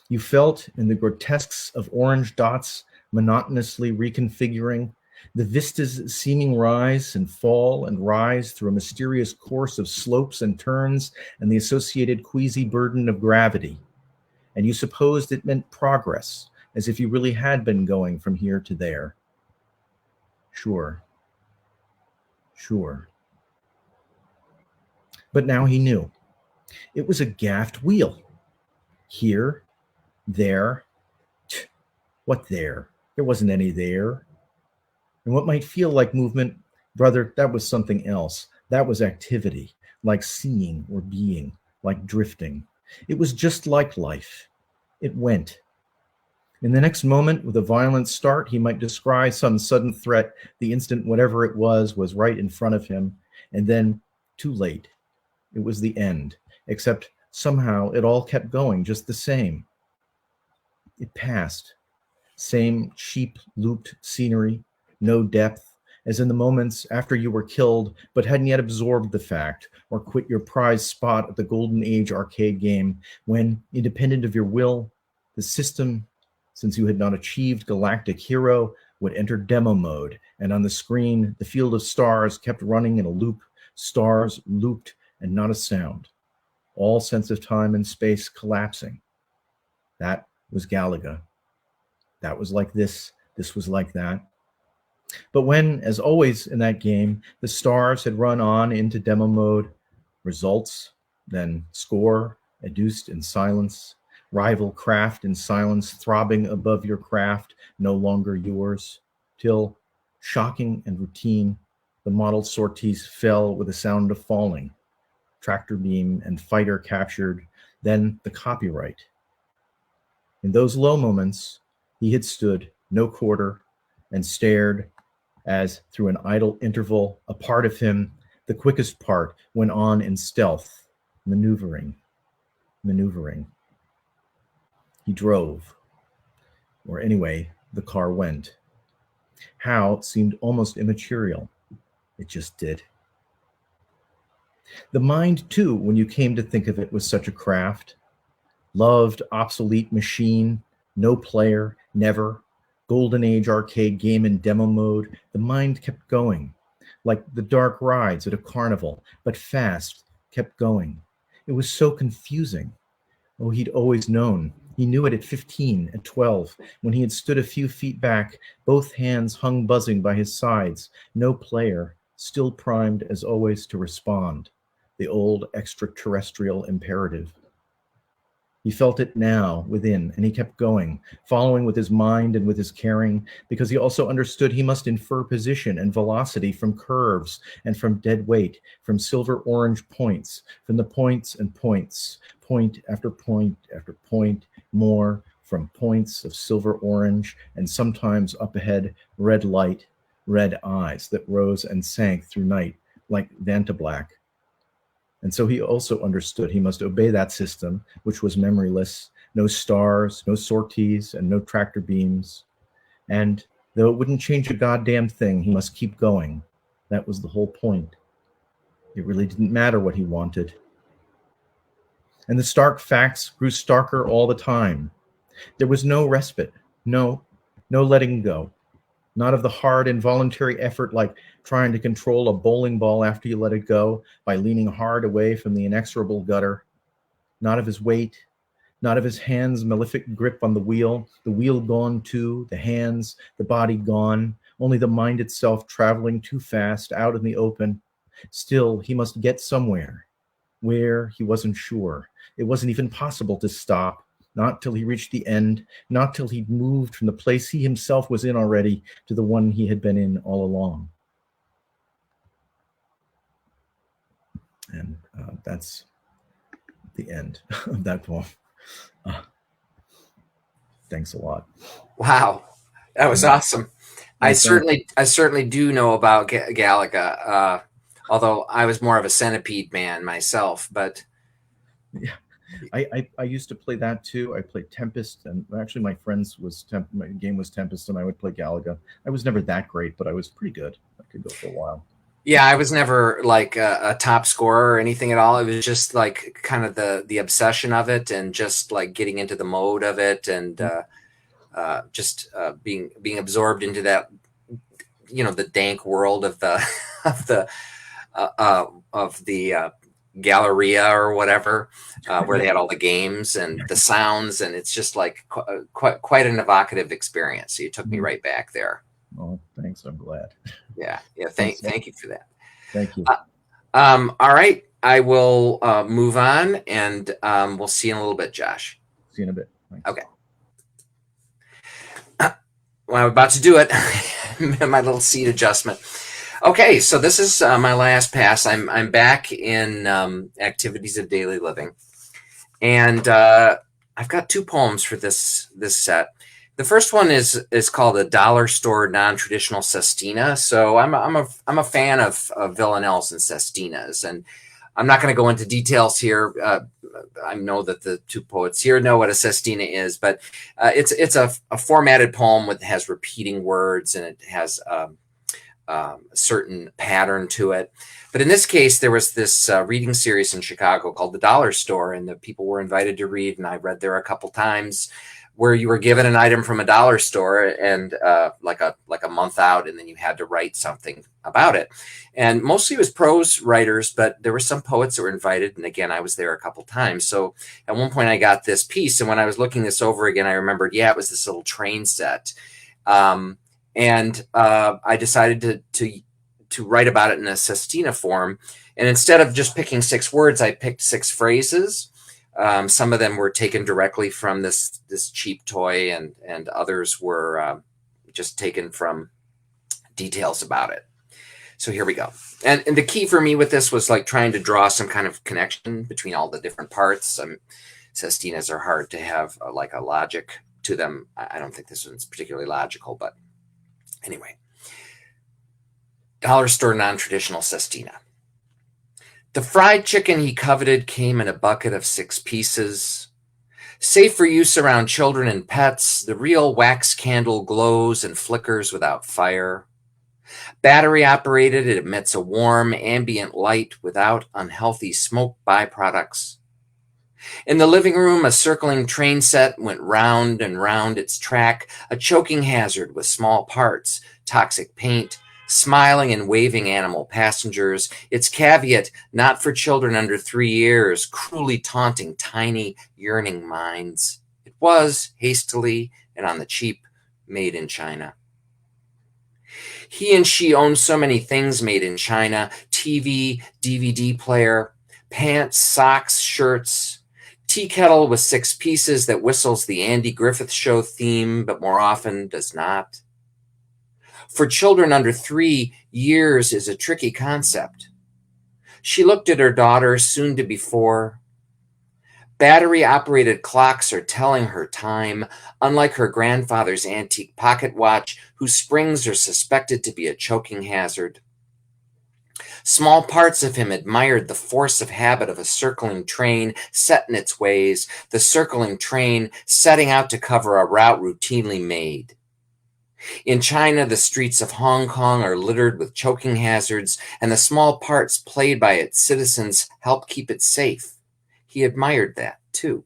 S3: You felt in the grotesques of orange dots monotonously reconfiguring, the vista's seeming rise and fall and rise through a mysterious course of slopes and turns and the associated queasy burden of gravity. And you supposed it meant progress, as if you really had been going from here to there. Sure. But now he knew. It was a gaffed wheel. Here, there. What there? There wasn't any there. And what might feel like movement, brother, that was something else. That was activity, like seeing or being, like drifting. It was just like life. It went. In the next moment, with a violent start, he might descry some sudden threat the instant whatever it was right in front of him, and then, too late. It was the end, except somehow it all kept going just the same. It passed. Same cheap, looped scenery, no depth, as in the moments after you were killed but hadn't yet absorbed the fact or quit your prized spot at the Golden Age arcade game when, independent of your will, the system, since you had not achieved galactic hero, would enter demo mode, and on the screen, the field of stars kept running in a loop, stars looped and not a sound, all sense of time and space collapsing. That was Galaga. That was like this was like that. But when, as always in that game, the stars had run on into demo mode, results, then score, adduced in silence, rival craft in silence throbbing above your craft, no longer yours, till, shocking and routine, the model sorties fell with a sound of falling, tractor beam and fighter captured, then the copyright. In those low moments, he had stood, no quarter, and stared as, through an idle interval, a part of him, the quickest part, went on in stealth, maneuvering. He drove, or anyway, the car went. How seemed almost immaterial. It just did. The mind, too, when you came to think of it, was such a craft. Loved, obsolete machine, no player, never. Golden Age arcade game in demo mode. The mind kept going, like the dark rides at a carnival, but fast, kept going. It was so confusing. Oh, he'd always known. He knew it at 15, at 12, when he had stood a few feet back, both hands hung buzzing by his sides, no player, still primed as always to respond. The old extraterrestrial imperative. He felt it now within, and he kept going, following with his mind and with his caring, because he also understood he must infer position and velocity from curves and from dead weight, from silver-orange points, from the points and points, point after point after point, more from points of silver-orange, and sometimes up ahead, red light, red eyes that rose and sank through night like Vantablack. And so he also understood he must obey that system, which was memoryless, no stars, no sorties, and no tractor beams. And though it wouldn't change a goddamn thing, he must keep going. That was the whole point. It really didn't matter what he wanted. And the stark facts grew starker all the time. There was no respite, no letting go. Not of the hard involuntary effort like trying to control a bowling ball after you let it go by leaning hard away from the inexorable gutter. Not of his weight, not of his hands' malefic grip on the wheel gone too, the hands, the body gone, only the mind itself traveling too fast out in the open, Still, he must get somewhere. Where, he wasn't sure. It wasn't even possible to stop, not till he reached the end, not till he'd moved from the place he himself was in already to the one he had been in all along. And that's the end of that poem. Thanks a lot.
S1: Wow, that was awesome. I certainly do know about Galaga, although I was more of a Centipede man myself. But
S3: yeah, I used to play that too. I played Tempest, and actually my my game was Tempest, and I would play Galaga. I was never that great, but I was pretty good. I could go for a while.
S1: Yeah, I was never like a top scorer or anything at all. It was just like kind of the obsession of it, and just like getting into the mode of it, and just being absorbed into that, the dank world of the of the Galleria or whatever, where they had all the games and the sounds, and it's just like quite an evocative experience. So you took me right back there.
S3: Oh, thanks. I'm glad.
S1: Yeah. Thank you for that.
S3: Thank you.
S1: All right. I will move on, and we'll see you in a little bit, Josh.
S3: See you in a bit. Thanks.
S1: Okay. Well, I'm about to do it. My little seat adjustment. Okay, so this is my last pass. I'm back in activities of daily living, and I've got 2 poems for this set. The first one is called A Dollar Store Non-Traditional Sestina. So I'm a fan of villanelles and sestinas, and I'm not going to go into details here. I know that the 2 poets here know what a sestina is, but it's a formatted poem that has repeating words, and it has a certain pattern to it. But in this case, there was this reading series in Chicago called The Dollar Store, and the people were invited to read, and I read there a couple times, where you were given an item from a dollar store and like a month out, and then you had to write something about it. And mostly it was prose writers, but there were some poets that were invited. And again, I was there a couple times. So at one point I got this piece, and when I was looking this over again, I remembered, it was this little train set. And I decided to write about it in a sestina form. And instead of just picking 6 words, I picked 6 phrases. Some of them were taken directly from this cheap toy, and others were just taken from details about it. So here we go. And the key for me with this was like trying to draw some kind of connection between all the different parts. Sestinas are hard to have like a logic to them. I don't think this one's particularly logical, but anyway. Dollar store non-traditional sestina. The fried chicken he coveted came in a bucket of 6 pieces. Safe for use around children and pets, the real wax candle glows and flickers without fire. Battery operated, it emits a warm, ambient light without unhealthy smoke byproducts. In the living room, a circling train set went round and round its track, a choking hazard with small parts, toxic paint, smiling and waving animal passengers, its caveat not for children under 3 years, cruelly taunting tiny, yearning minds. It was, hastily and on the cheap, made in China. He and she owned so many things made in China: TV, DVD player, pants, socks, shirts, tea kettle with 6 pieces that whistles the Andy Griffith Show theme, but more often does not. For children under 3 years is a tricky concept. She looked at her daughter, soon to be 4. Battery-operated clocks are telling her time, unlike her grandfather's antique pocket watch, whose springs are suspected to be a choking hazard. Small parts of him admired the force of habit of a circling train set in its ways, the circling train setting out to cover a route routinely made. In China, the streets of Hong Kong are littered with choking hazards, and the small parts played by its citizens help keep it safe. He admired that, too.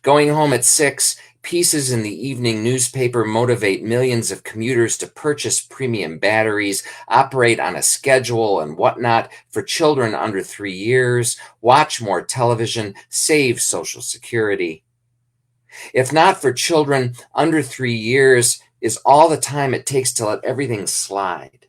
S1: Going home at 6, pieces in the evening newspaper motivate millions of commuters to purchase premium batteries, operate on a schedule and whatnot for children under 3 years, watch more television, save Social Security. If not for children under 3 years, is all the time it takes to let everything slide.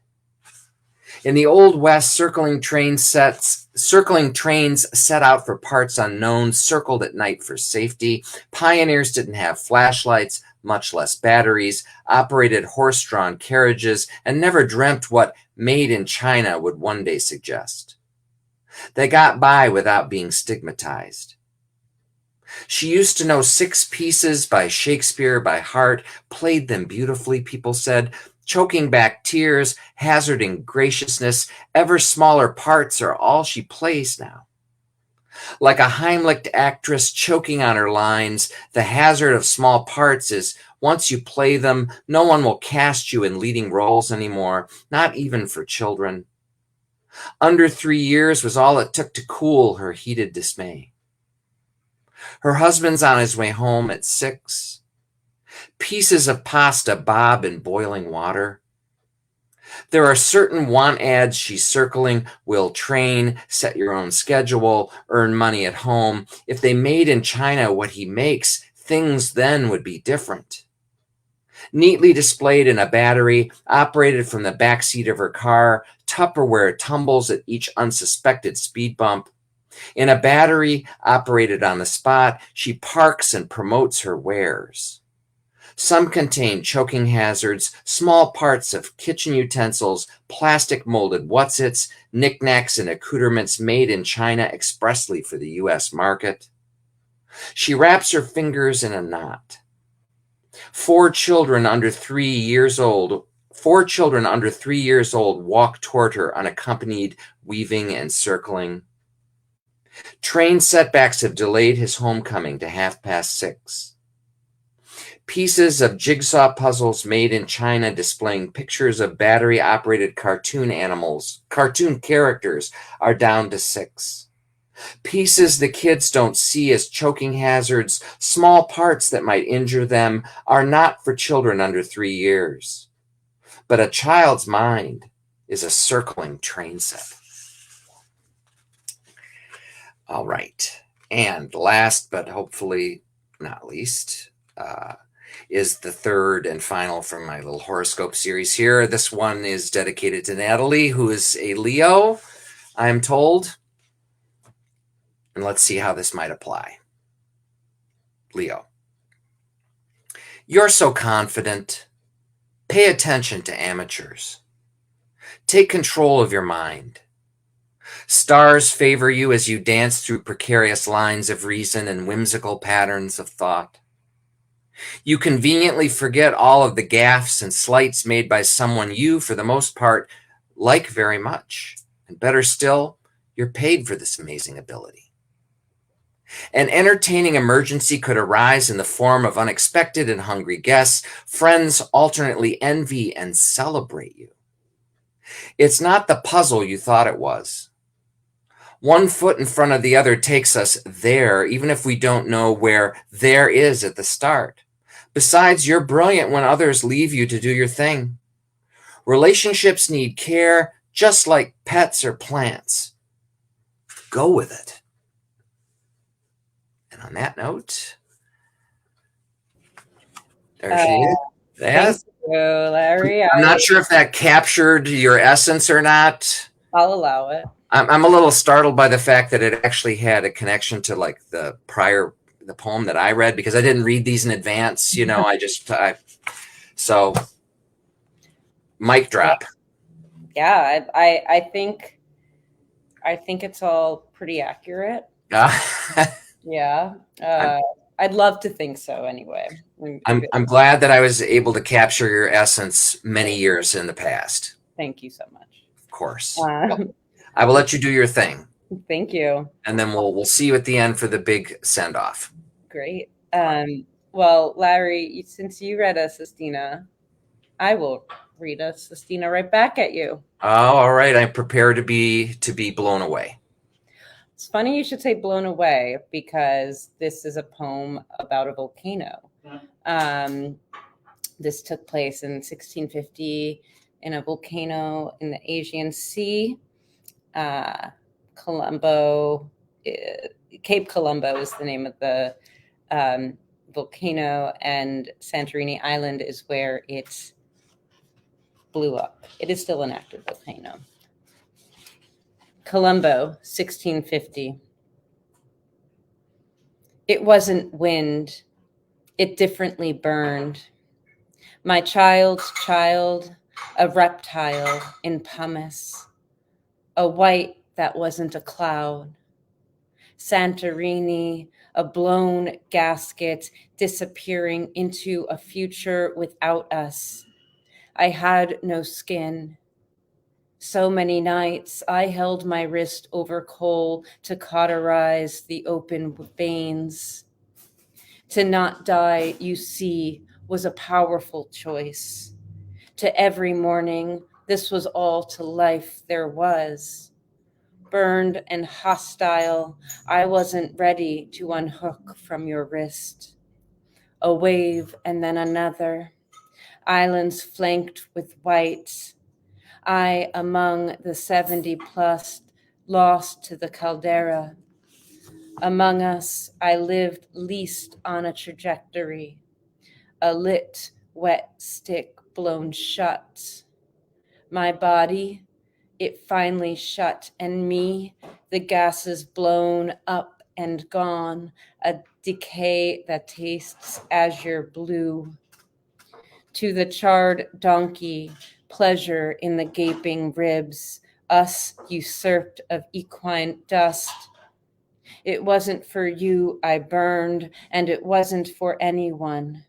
S1: In the Old West, circling trains set out for parts unknown, circled at night for safety. Pioneers didn't have flashlights, much less batteries, operated horse-drawn carriages, and never dreamt what made in China would one day suggest. They got by without being stigmatized. She used to know 6 pieces by Shakespeare by heart, played them beautifully, people said, choking back tears, hazarding graciousness. Ever smaller parts are all she plays now. Like a Heimlich actress choking on her lines, the hazard of small parts is once you play them, no one will cast you in leading roles anymore, not even for children. Under 3 years was all it took to cool her heated dismay. Her husband's on his way home at 6. Pieces of pasta bob in boiling water. There are certain want ads she's circling: will train, set your own schedule, earn money at home. If they made in China what he makes, things then would be different. Neatly displayed in a battery, operated from the backseat of her car, Tupperware tumbles at each unsuspected speed bump. In a battery operated on the spot, she parks and promotes her wares. Some contain choking hazards, small parts of kitchen utensils, plastic molded whatsits, knickknacks and accoutrements made in China expressly for the U.S. market. She wraps her fingers in a knot. 4 children under 3 years old walk toward her unaccompanied, weaving and circling. Train setbacks have delayed his homecoming to 6:30. Pieces of jigsaw puzzles made in China displaying pictures of battery-operated cartoon characters are down to 6. Pieces the kids don't see as choking hazards, small parts that might injure them, are not for children under 3 years. But a child's mind is a circling train set. All right. And last, but hopefully not least, is the third and final from my little horoscope series here. This one is dedicated to Natalie, who is a Leo, I'm told. And let's see how this might apply. Leo. You're so confident. Pay attention to amateurs. Take control of your mind. Stars favor you as you dance through precarious lines of reason and whimsical patterns of thought. You conveniently forget all of the gaffes and slights made by someone you, for the most part, like very much. And better still, you're paid for this amazing ability. An entertaining emergency could arise in the form of unexpected and hungry guests. Friends alternately envy and celebrate you. It's not the puzzle you thought it was. One foot in front of the other takes us there, even if we don't know where there is at the start. Besides, you're brilliant when others leave you to do your thing. Relationships need care, just like pets or plants. Go with it. And on that note, there she is.
S2: Thank you, Larry.
S1: I'm not sure if that captured your essence or not.
S2: I'll allow it.
S1: I'm a little startled by the fact that it actually had a connection to like the poem that I read, because I didn't read these in advance. You know, so mic drop.
S2: Yeah, I think it's all pretty accurate. Yeah. I'd love to think so anyway.
S1: I'm glad that I was able to capture your essence many years in the past.
S2: Thank you so much.
S1: Of course. I will let you do your thing.
S2: Thank you.
S1: And then we'll see you at the end for the big send-off.
S2: Great. Well, Larry, since you read a Sestina, I will read a Sestina right back at you.
S1: Oh, all right. I'm prepared to be blown away.
S2: It's funny you should say blown away, because this is a poem about a volcano. This took place in 1650 in a volcano in the Aegean Sea. Cape Colombo is the name of the volcano, and Santorini Island is where it blew up. It is still an active volcano. Colombo, 1650. It wasn't wind, it differently burned. My child's child, a reptile in pumice, a white that wasn't a cloud. Santorini, a blown gasket disappearing into a future without us. I had no skin. So many nights I held my wrist over coal to cauterize the open veins. To not die, you see, was a powerful choice. To every morning, this was all to life there was. Burned and hostile, I wasn't ready to unhook from your wrist. A wave and then another. Islands flanked with white. I among the 70 plus, lost to the caldera. Among us, I lived least on a trajectory, a lit, wet stick blown shut. My body, it finally shut, and me, the gases blown up and gone, a decay that tastes azure blue. To the charred donkey, pleasure in the gaping ribs, us usurped of equine dust. It wasn't for you I burned, and it wasn't for anyone.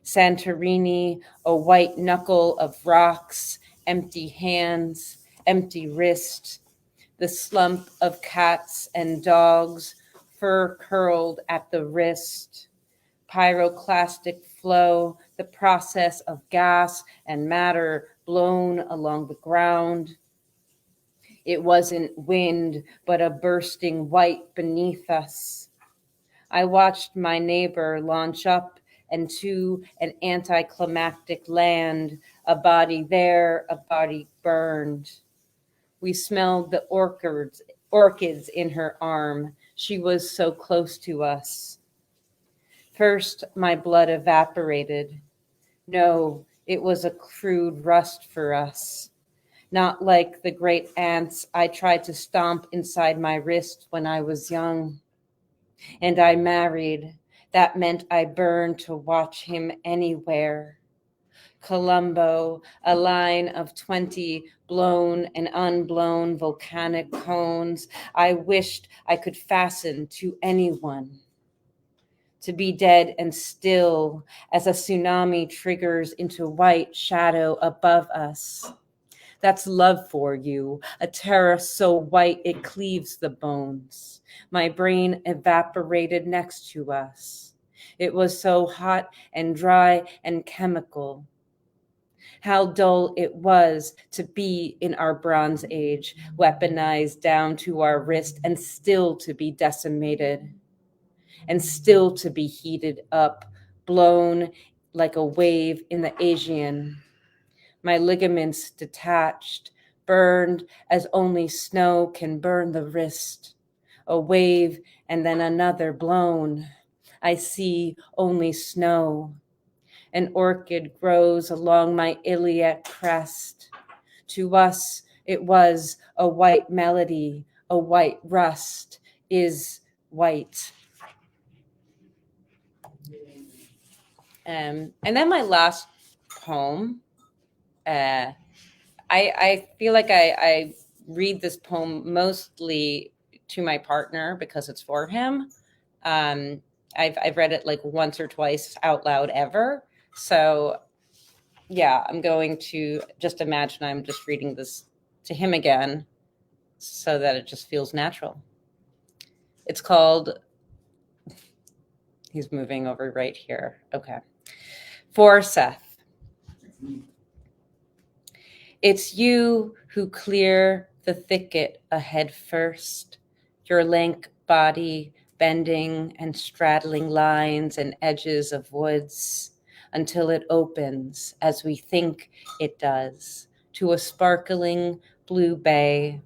S2: Santorini, a white knuckle of rocks, empty hands, empty wrist, the slump of cats and dogs, fur curled at the wrist, pyroclastic flow, the process of gas and matter blown along the ground. It wasn't wind, but a bursting white beneath us. I watched my neighbor launch up and to an anticlimactic land, a body there, a body burned. We smelled the orchids in her arm. She was so close to us. First, my blood evaporated. No, it was a crude rust for us. Not like the great ants I tried to stomp inside my wrist when I was young. And I married. That meant I burned to watch him anywhere. Colombo, a line of 20 blown and unblown volcanic cones I wished I could fasten to anyone. To be dead and still as a tsunami triggers into white shadow above us. That's love for you, a terror so white it cleaves the bones. My brain evaporated next to us. It was so hot and dry and chemical. How dull it was to be in our Bronze Age, weaponized down to our wrist and still to be decimated, and still to be heated up, blown like a wave in the Aegean. My ligaments detached, burned as only snow can burn the wrist. A wave and then another blown. I see only snow. An orchid grows along my iliac crest. To us, it was a white melody, a white rust is white. And then my last poem, I feel like I read this poem mostly to my partner because it's for him. I've read it like once or twice out loud ever. So yeah, I'm going to just imagine I'm just reading this to him again so that it just feels natural. It's called, he's moving over right here. Okay. For Seth. It's you who clear the thicket ahead first, your lank body bending and straddling lines and edges of woods until it opens, as we think it does, to a sparkling blue bay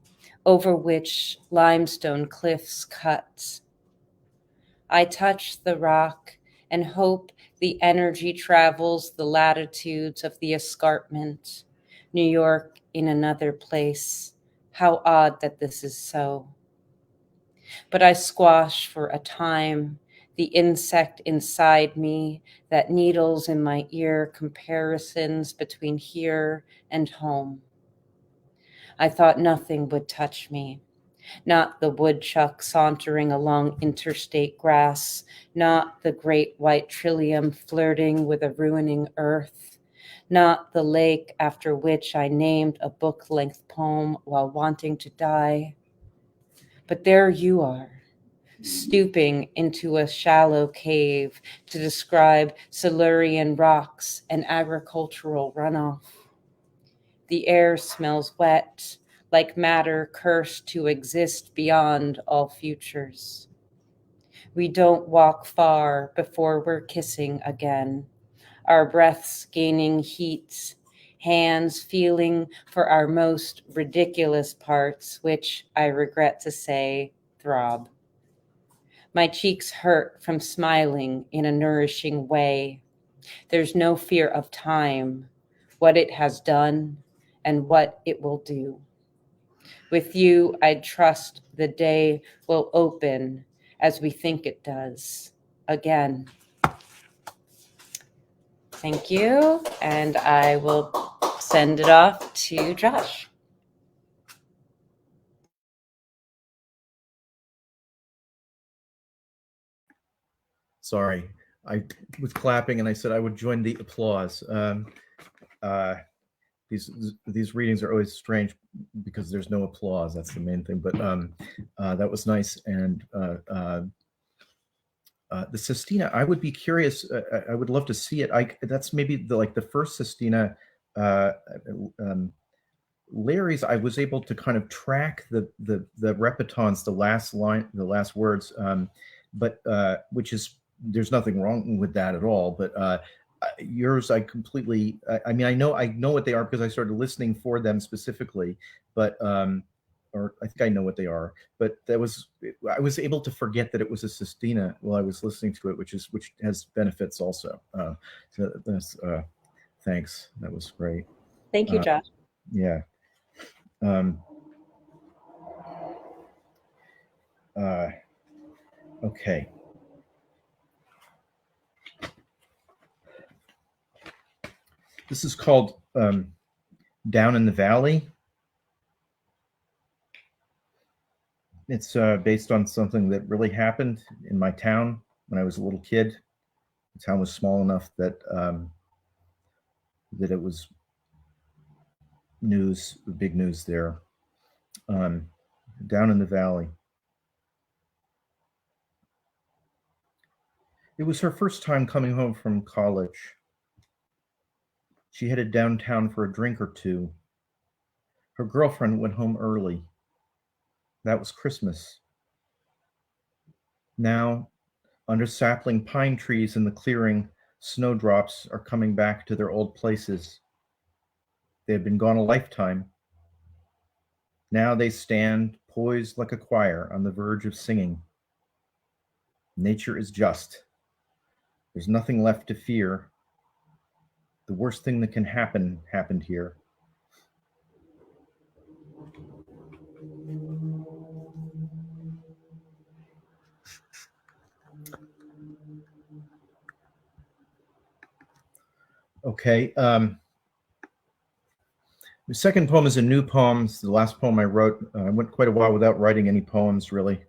S2: over which limestone cliffs cut. I touch the rock and hope the energy travels the latitudes of the escarpment. New York in another place, How odd that this is so. But I squash for a time the insect inside me that needles in my ear comparisons between here and home. I thought nothing would touch me. Not the woodchuck sauntering along interstate grass, not the great white trillium flirting with a ruining earth, not the lake after which I named a book-length poem while wanting to die. But there you are, stooping into a shallow cave to describe Silurian rocks and agricultural runoff. The air smells wet, like matter cursed to exist beyond all futures. We don't walk far before we're kissing again, our breaths gaining heat, hands feeling for our most ridiculous parts, which I regret to say throb. My cheeks hurt from smiling in a nourishing way. There's no fear of time, what it has done, and what it will do. With you, I trust the day will open as we think it does again. Thank you, and I will send it off to Josh.
S3: Sorry, I was clapping and I said I would join the applause. These readings are always strange because there's no applause. That's the main thing. But that was nice. And the sestina, I would be curious. I would love to see it. That's maybe the first sestina. Larry's, I was able to kind of track the repetons, the last line, the last words, but which is, there's nothing wrong with that at all. But yours, I completely. I mean, I know what they are because I started listening for them specifically, but or I think I know what they are. But I was able to forget that it was a sestina while I was listening to it, which has benefits also. So that's thanks. That was great.
S2: Thank you, Josh.
S3: Yeah. Okay. This is called Down in the Valley. It's based on something that really happened in my town when I was a little kid. The town was small enough that that it was big news there. Down in the Valley. It was her first time coming home from college. She headed downtown for a drink or two. Her girlfriend went home early. That was Christmas. Now, under sapling pine trees in the clearing, snowdrops are coming back to their old places. They had been gone a lifetime. Now they stand poised like a choir on the verge of singing. Nature is just. There's nothing left to fear. The worst thing that can happen happened here. Okay. The second poem is a new poem. It's the last poem I wrote. I went quite a while without writing any poems, really.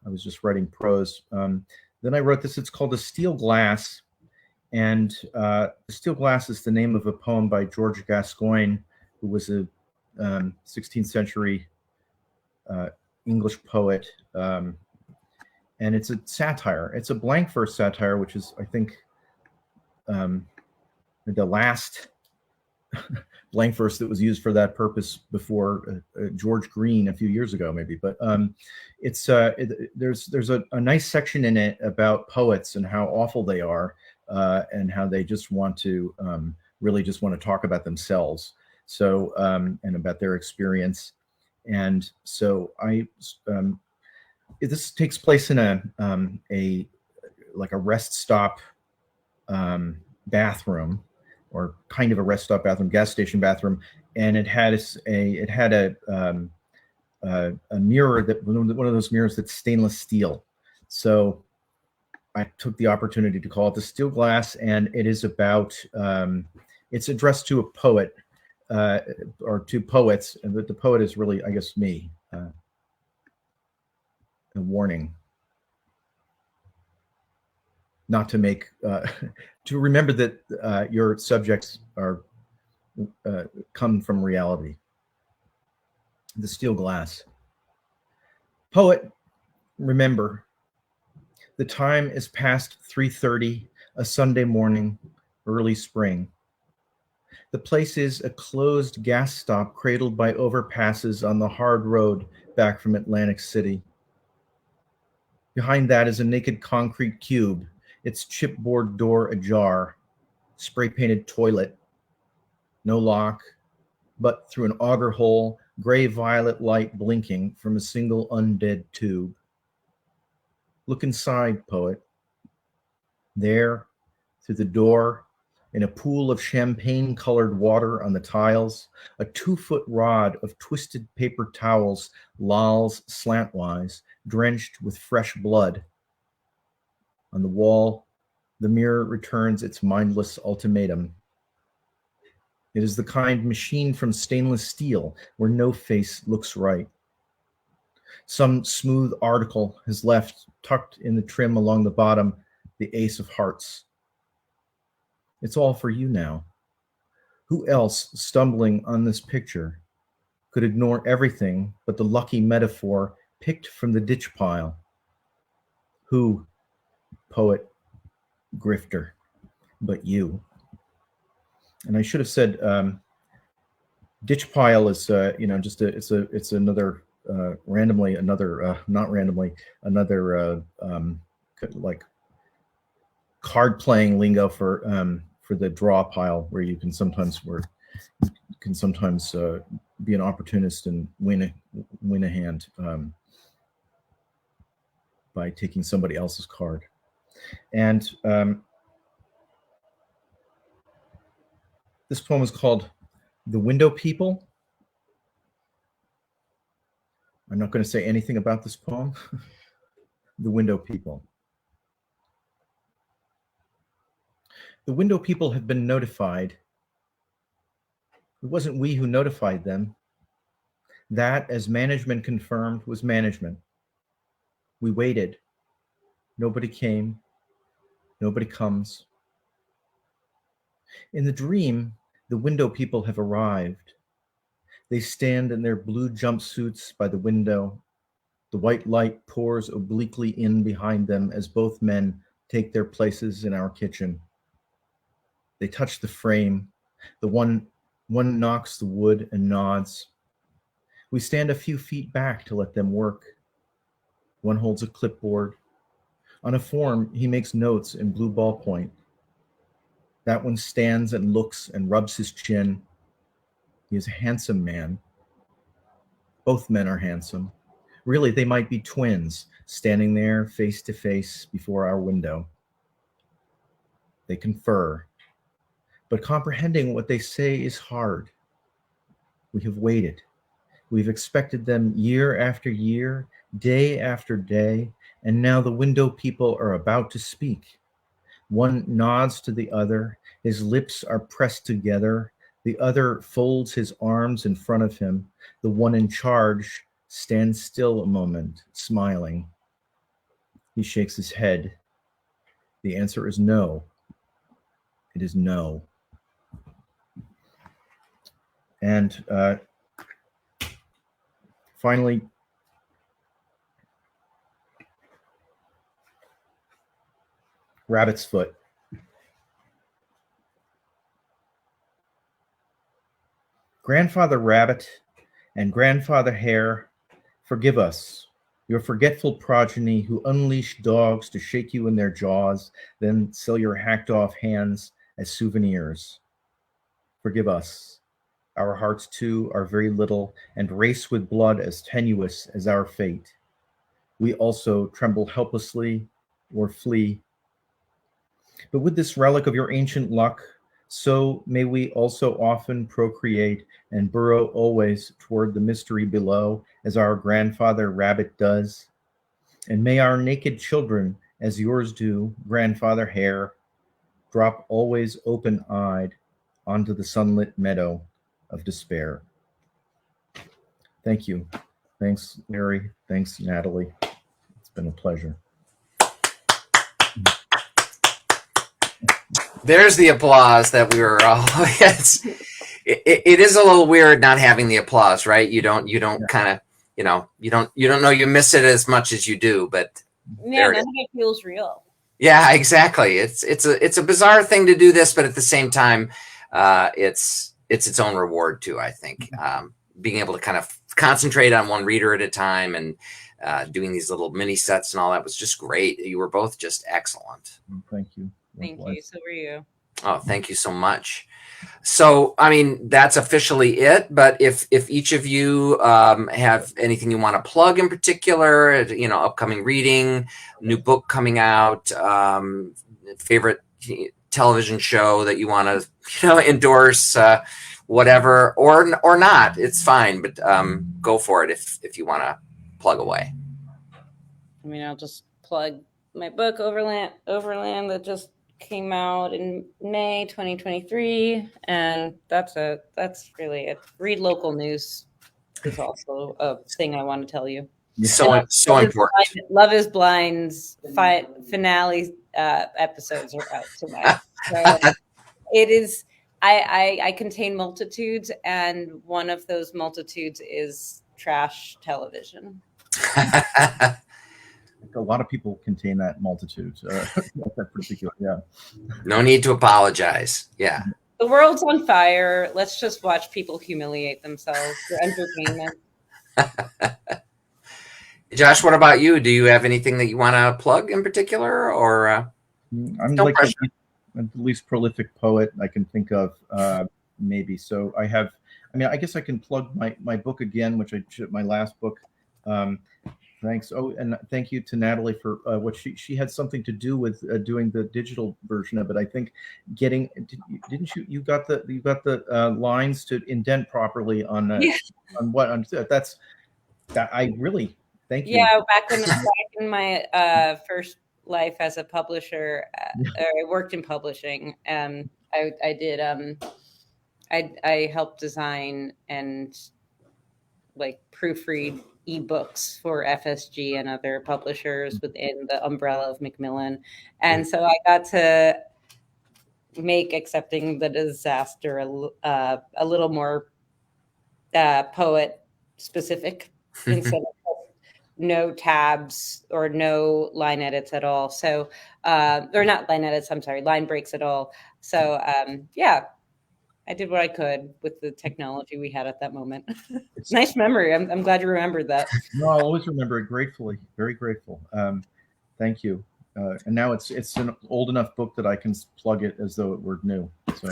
S3: I was just writing prose. Then I wrote this. It's called A Steel Glass. And The Steel Glass is the name of a poem by George Gascoigne, who was a 16th century English poet. And it's a satire. It's a blank verse satire, which is, I think, the last blank verse that was used for that purpose before George Green a few years ago, maybe. But there's a nice section in it about poets and how awful they are, and how they just want to really just want to talk about themselves. So and about their experience. And so this takes place in a rest stop bathroom, or kind of a rest stop bathroom, gas station bathroom, and it had a a mirror, that one of those mirrors that's stainless steel. So I took the opportunity to call it the Steel Glass, and it is about, it's addressed to a poet, or to poets, but the poet is really, I guess, me. A warning. Not to make, to remember that your subjects are come from reality. The Steel Glass. Poet, remember, the time is past 3:30, a Sunday morning, early spring. The place is a closed gas stop cradled by overpasses on the hard road back from Atlantic City. Behind that is a naked concrete cube, its chipboard door ajar, spray-painted toilet, no lock, but through an auger hole, gray-violet light blinking from a single undead tube. Look inside, poet. There, through the door, in a pool of champagne-colored water on the tiles, a 2-foot rod of twisted paper towels lolls slantwise, drenched with fresh blood. On the wall, the mirror returns its mindless ultimatum. It is the kind machined from stainless steel where no face looks right. Some smooth article has left, tucked in the trim along the bottom, the ace of hearts. It's all for you now. Who else, stumbling on this picture, could ignore everything but the lucky metaphor picked from the ditch pile? Who, poet, grifter, but you? And I should have said, ditch pile is, just it's another, randomly, another, not randomly, another, like card playing lingo for the draw pile, where you can sometimes be an opportunist and win a hand by taking somebody else's card. And this poem is called The Window People. I'm not going to say anything about this poem. The Window People. The window people have been notified. It wasn't we who notified them. That, as management confirmed, was management. We waited. Nobody came. Nobody comes. In the dream, the window people have arrived. They stand in their blue jumpsuits by the window. The white light pours obliquely in behind them as both men take their places in our kitchen. They touch the frame. The one knocks the wood and nods. We stand a few feet back to let them work. One holds a clipboard. On a form, he makes notes in blue ballpoint. That one stands and looks and rubs his chin. He is a handsome man. Both men are handsome. Really, they might be twins, standing there face to face before our window. They confer. But comprehending what they say is hard. We have waited. We've expected them year after year, day after day, and now the window people are about to speak. One nods to the other. His lips are pressed together. The other folds his arms in front of him. The one in charge stands still a moment, smiling. He shakes his head. The answer is no. It is no. And finally, Rabbit's Foot. Grandfather Rabbit and Grandfather Hare, forgive us, your forgetful progeny who unleash dogs to shake you in their jaws, then sell your hacked-off hands as souvenirs. Forgive us. Our hearts, too, are very little and race with blood as tenuous as our fate. We also tremble helplessly or flee. But with this relic of your ancient luck, So may we also often procreate and burrow always toward the mystery below, as our grandfather rabbit does. And may our naked children, as yours do, grandfather hare, drop always open-eyed onto the sunlit meadow of despair. Thank you. Thanks, Larry. Thanks, Natalie. It's been a pleasure.
S1: There's the applause that we were all. It is a little weird not having the applause, right? You don't kind of, you don't know you miss it as much as you do, but
S4: yeah, none of it feels real.
S1: Yeah, exactly. It's a bizarre thing to do this, but at the same time, it's its own reward too. I think being able to kind of concentrate on one reader at a time and doing these little mini sets and all that was just great. You were both just excellent.
S3: Thank you.
S4: Thank you. So were you.
S1: Oh, thank you so much. So, I mean, that's officially it. But if each of you have anything you want to plug in particular, upcoming reading, new book coming out, favorite television show that you want to, endorse, whatever, or not, it's fine. But go for it if you want to plug away.
S4: I mean, I'll just plug my book, Overland, that just came out in May 2023, and that's really it. Read local news is also a thing I want to tell you.
S1: So important.
S4: Love is Blind's finale episodes are out tonight. So it is. I contain multitudes, and one of those multitudes is trash television.
S3: A lot of people contain that multitude. That particular, yeah.
S1: No need to apologize. Yeah.
S4: The world's on fire. Let's just watch people humiliate themselves for entertainment.
S1: Josh, what about you? Do you have anything that you want to plug in particular, or?
S3: I'm like the least prolific poet I can think of, maybe. So I have. I mean, I guess I can plug my book again, which my last book. Thanks. Oh, and thank you to Natalie for what she had something to do with doing the digital version of it. I think didn't you got the lines to indent properly on that. I really thank you.
S4: Yeah, back in my first life as a publisher, I worked in publishing, and I did I helped design and proofread ebooks for FSG and other publishers within the umbrella of Macmillan. And so I got to make Accepting the Disaster a little more poet specific instead of no tabs or no line edits at all. So, or not line edits, I'm sorry, line breaks at all. So, yeah. I did what I could with the technology we had at that moment. It's nice memory. I'm glad you remembered that.
S3: No, I'll always remember it gratefully. Very grateful. Thank you. And now it's an old enough book that I can plug it as though it were new. So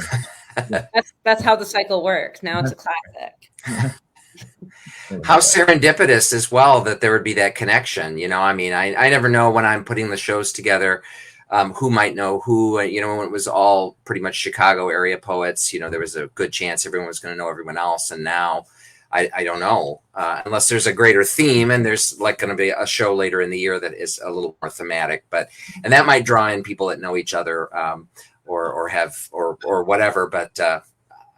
S4: yeah. That's how the cycle works. Now it's a classic.
S1: How serendipitous as well that there would be that connection. I mean, I never know when I'm putting the shows together. Who might know who, when it was all pretty much Chicago area poets, there was a good chance everyone was going to know everyone else. And now I don't know, unless there's a greater theme and there's going to be a show later in the year that is a little more thematic, and that might draw in people that know each other, or whatever. But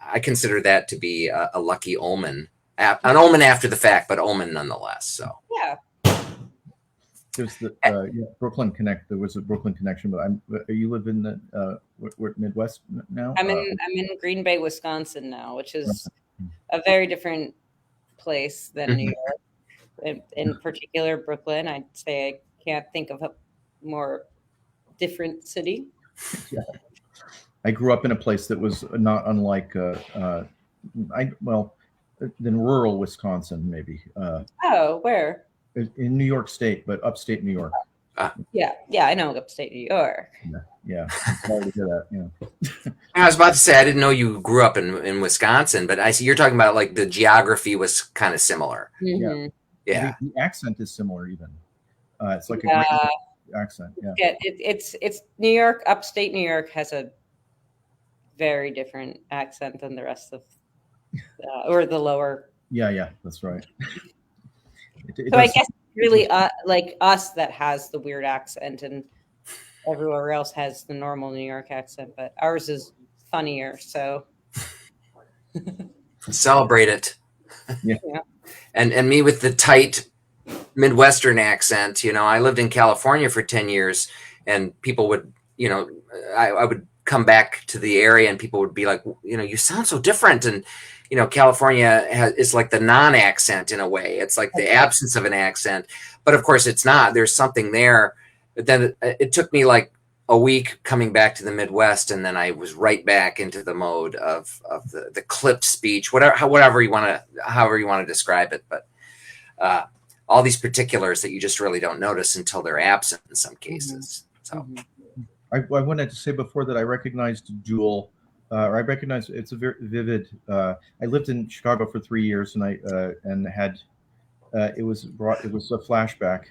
S1: I consider that to be a lucky omen, an omen after the fact, but omen nonetheless. So,
S4: yeah.
S3: There's the Brooklyn Connect. There was a Brooklyn connection, but you live in the we're Midwest now.
S4: I'm in Green Bay, Wisconsin now, which is a very different place than New York. In particular, Brooklyn. I'd say I can't think of a more different city.
S3: Yeah. I grew up in a place that was not unlike than rural Wisconsin, maybe.
S4: Where?
S3: In New York State, but upstate New York.
S4: Yeah, I know upstate New York.
S3: Yeah. Sorry to hear that. Yeah.
S1: I was about to say I didn't know you grew up in Wisconsin, but I see you're talking about the geography was kind of similar.
S4: Mm-hmm.
S1: Yeah.
S3: The accent is similar even. It's like a great accent. Yeah.
S4: It's New York. Upstate New York has a very different accent than the rest of, or the lower.
S3: Yeah, that's right.
S4: So I guess really like us that has the weird accent, and everywhere else has the normal New York accent, but ours is funnier. So
S1: Celebrate it.
S3: Yeah.
S1: And me with the tight Midwestern accent. I lived in California for 10 years, and people would, I would come back to the area and people would be like, you sound so different. And, California is like the non-accent in a way. It's like the absence of an accent, but of course it's not. There's something there. But then it took me like a week coming back to the Midwest, and then I was right back into the mode of the clipped speech, however you want to describe it. But all these particulars that you just really don't notice until they're absent in some cases. So
S3: I wanted to say before that I recognized Jewel. I recognize it's a very vivid. I lived in Chicago for 3 years, and and had it was a flashback.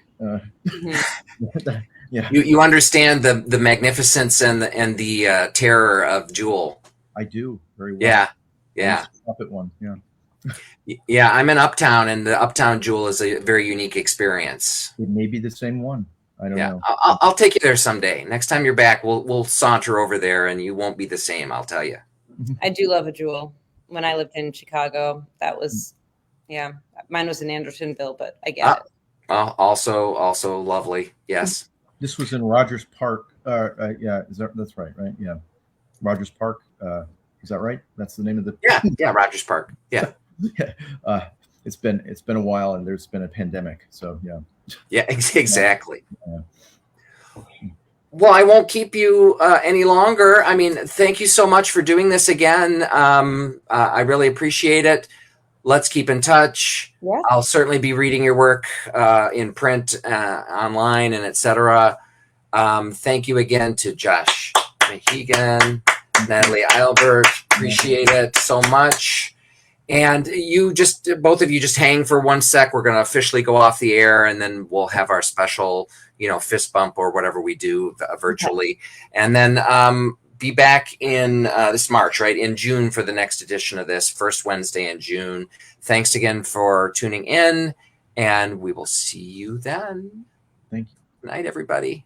S3: Yeah,
S1: you understand the magnificence and the terror of Jewel.
S3: I do very well.
S1: Yeah.
S3: Puppet one. Yeah.
S1: Yeah, I'm in Uptown, and the Uptown Jewel is a very unique experience.
S3: It may be the same one. I don't know.
S1: I'll take you there someday. Next time you're back, we'll saunter over there, and you won't be the same. I'll tell you.
S4: I do love a Jewel. When I lived in Chicago, that was, mine was in Andersonville, but I get it.
S1: Also lovely. Yes.
S3: This was in Rogers Park. Yeah, that's right? Yeah, Rogers Park. Is that right? That's the name of the.
S1: Yeah, Rogers Park. Yeah.
S3: It's been a while, and there's been a pandemic, so yeah.
S1: Yeah, exactly. Yeah. Well, I won't keep you any longer. I mean, thank you so much for doing this again. I really appreciate it. Let's keep in touch.
S4: Yeah.
S1: I'll certainly be reading your work in print, online, and etc. Thank you again to Josh Mehigan, Natalie Eilbert. Appreciate it so much. And both of you just hang for 1 sec. We're going to officially go off the air, and then we'll have our special, fist bump or whatever we do virtually. Okay. And then be back in this March, right? In June for the next edition of this, first Wednesday in June. Thanks again for tuning in, and we will see you then.
S3: Thank you.
S1: Good night, everybody.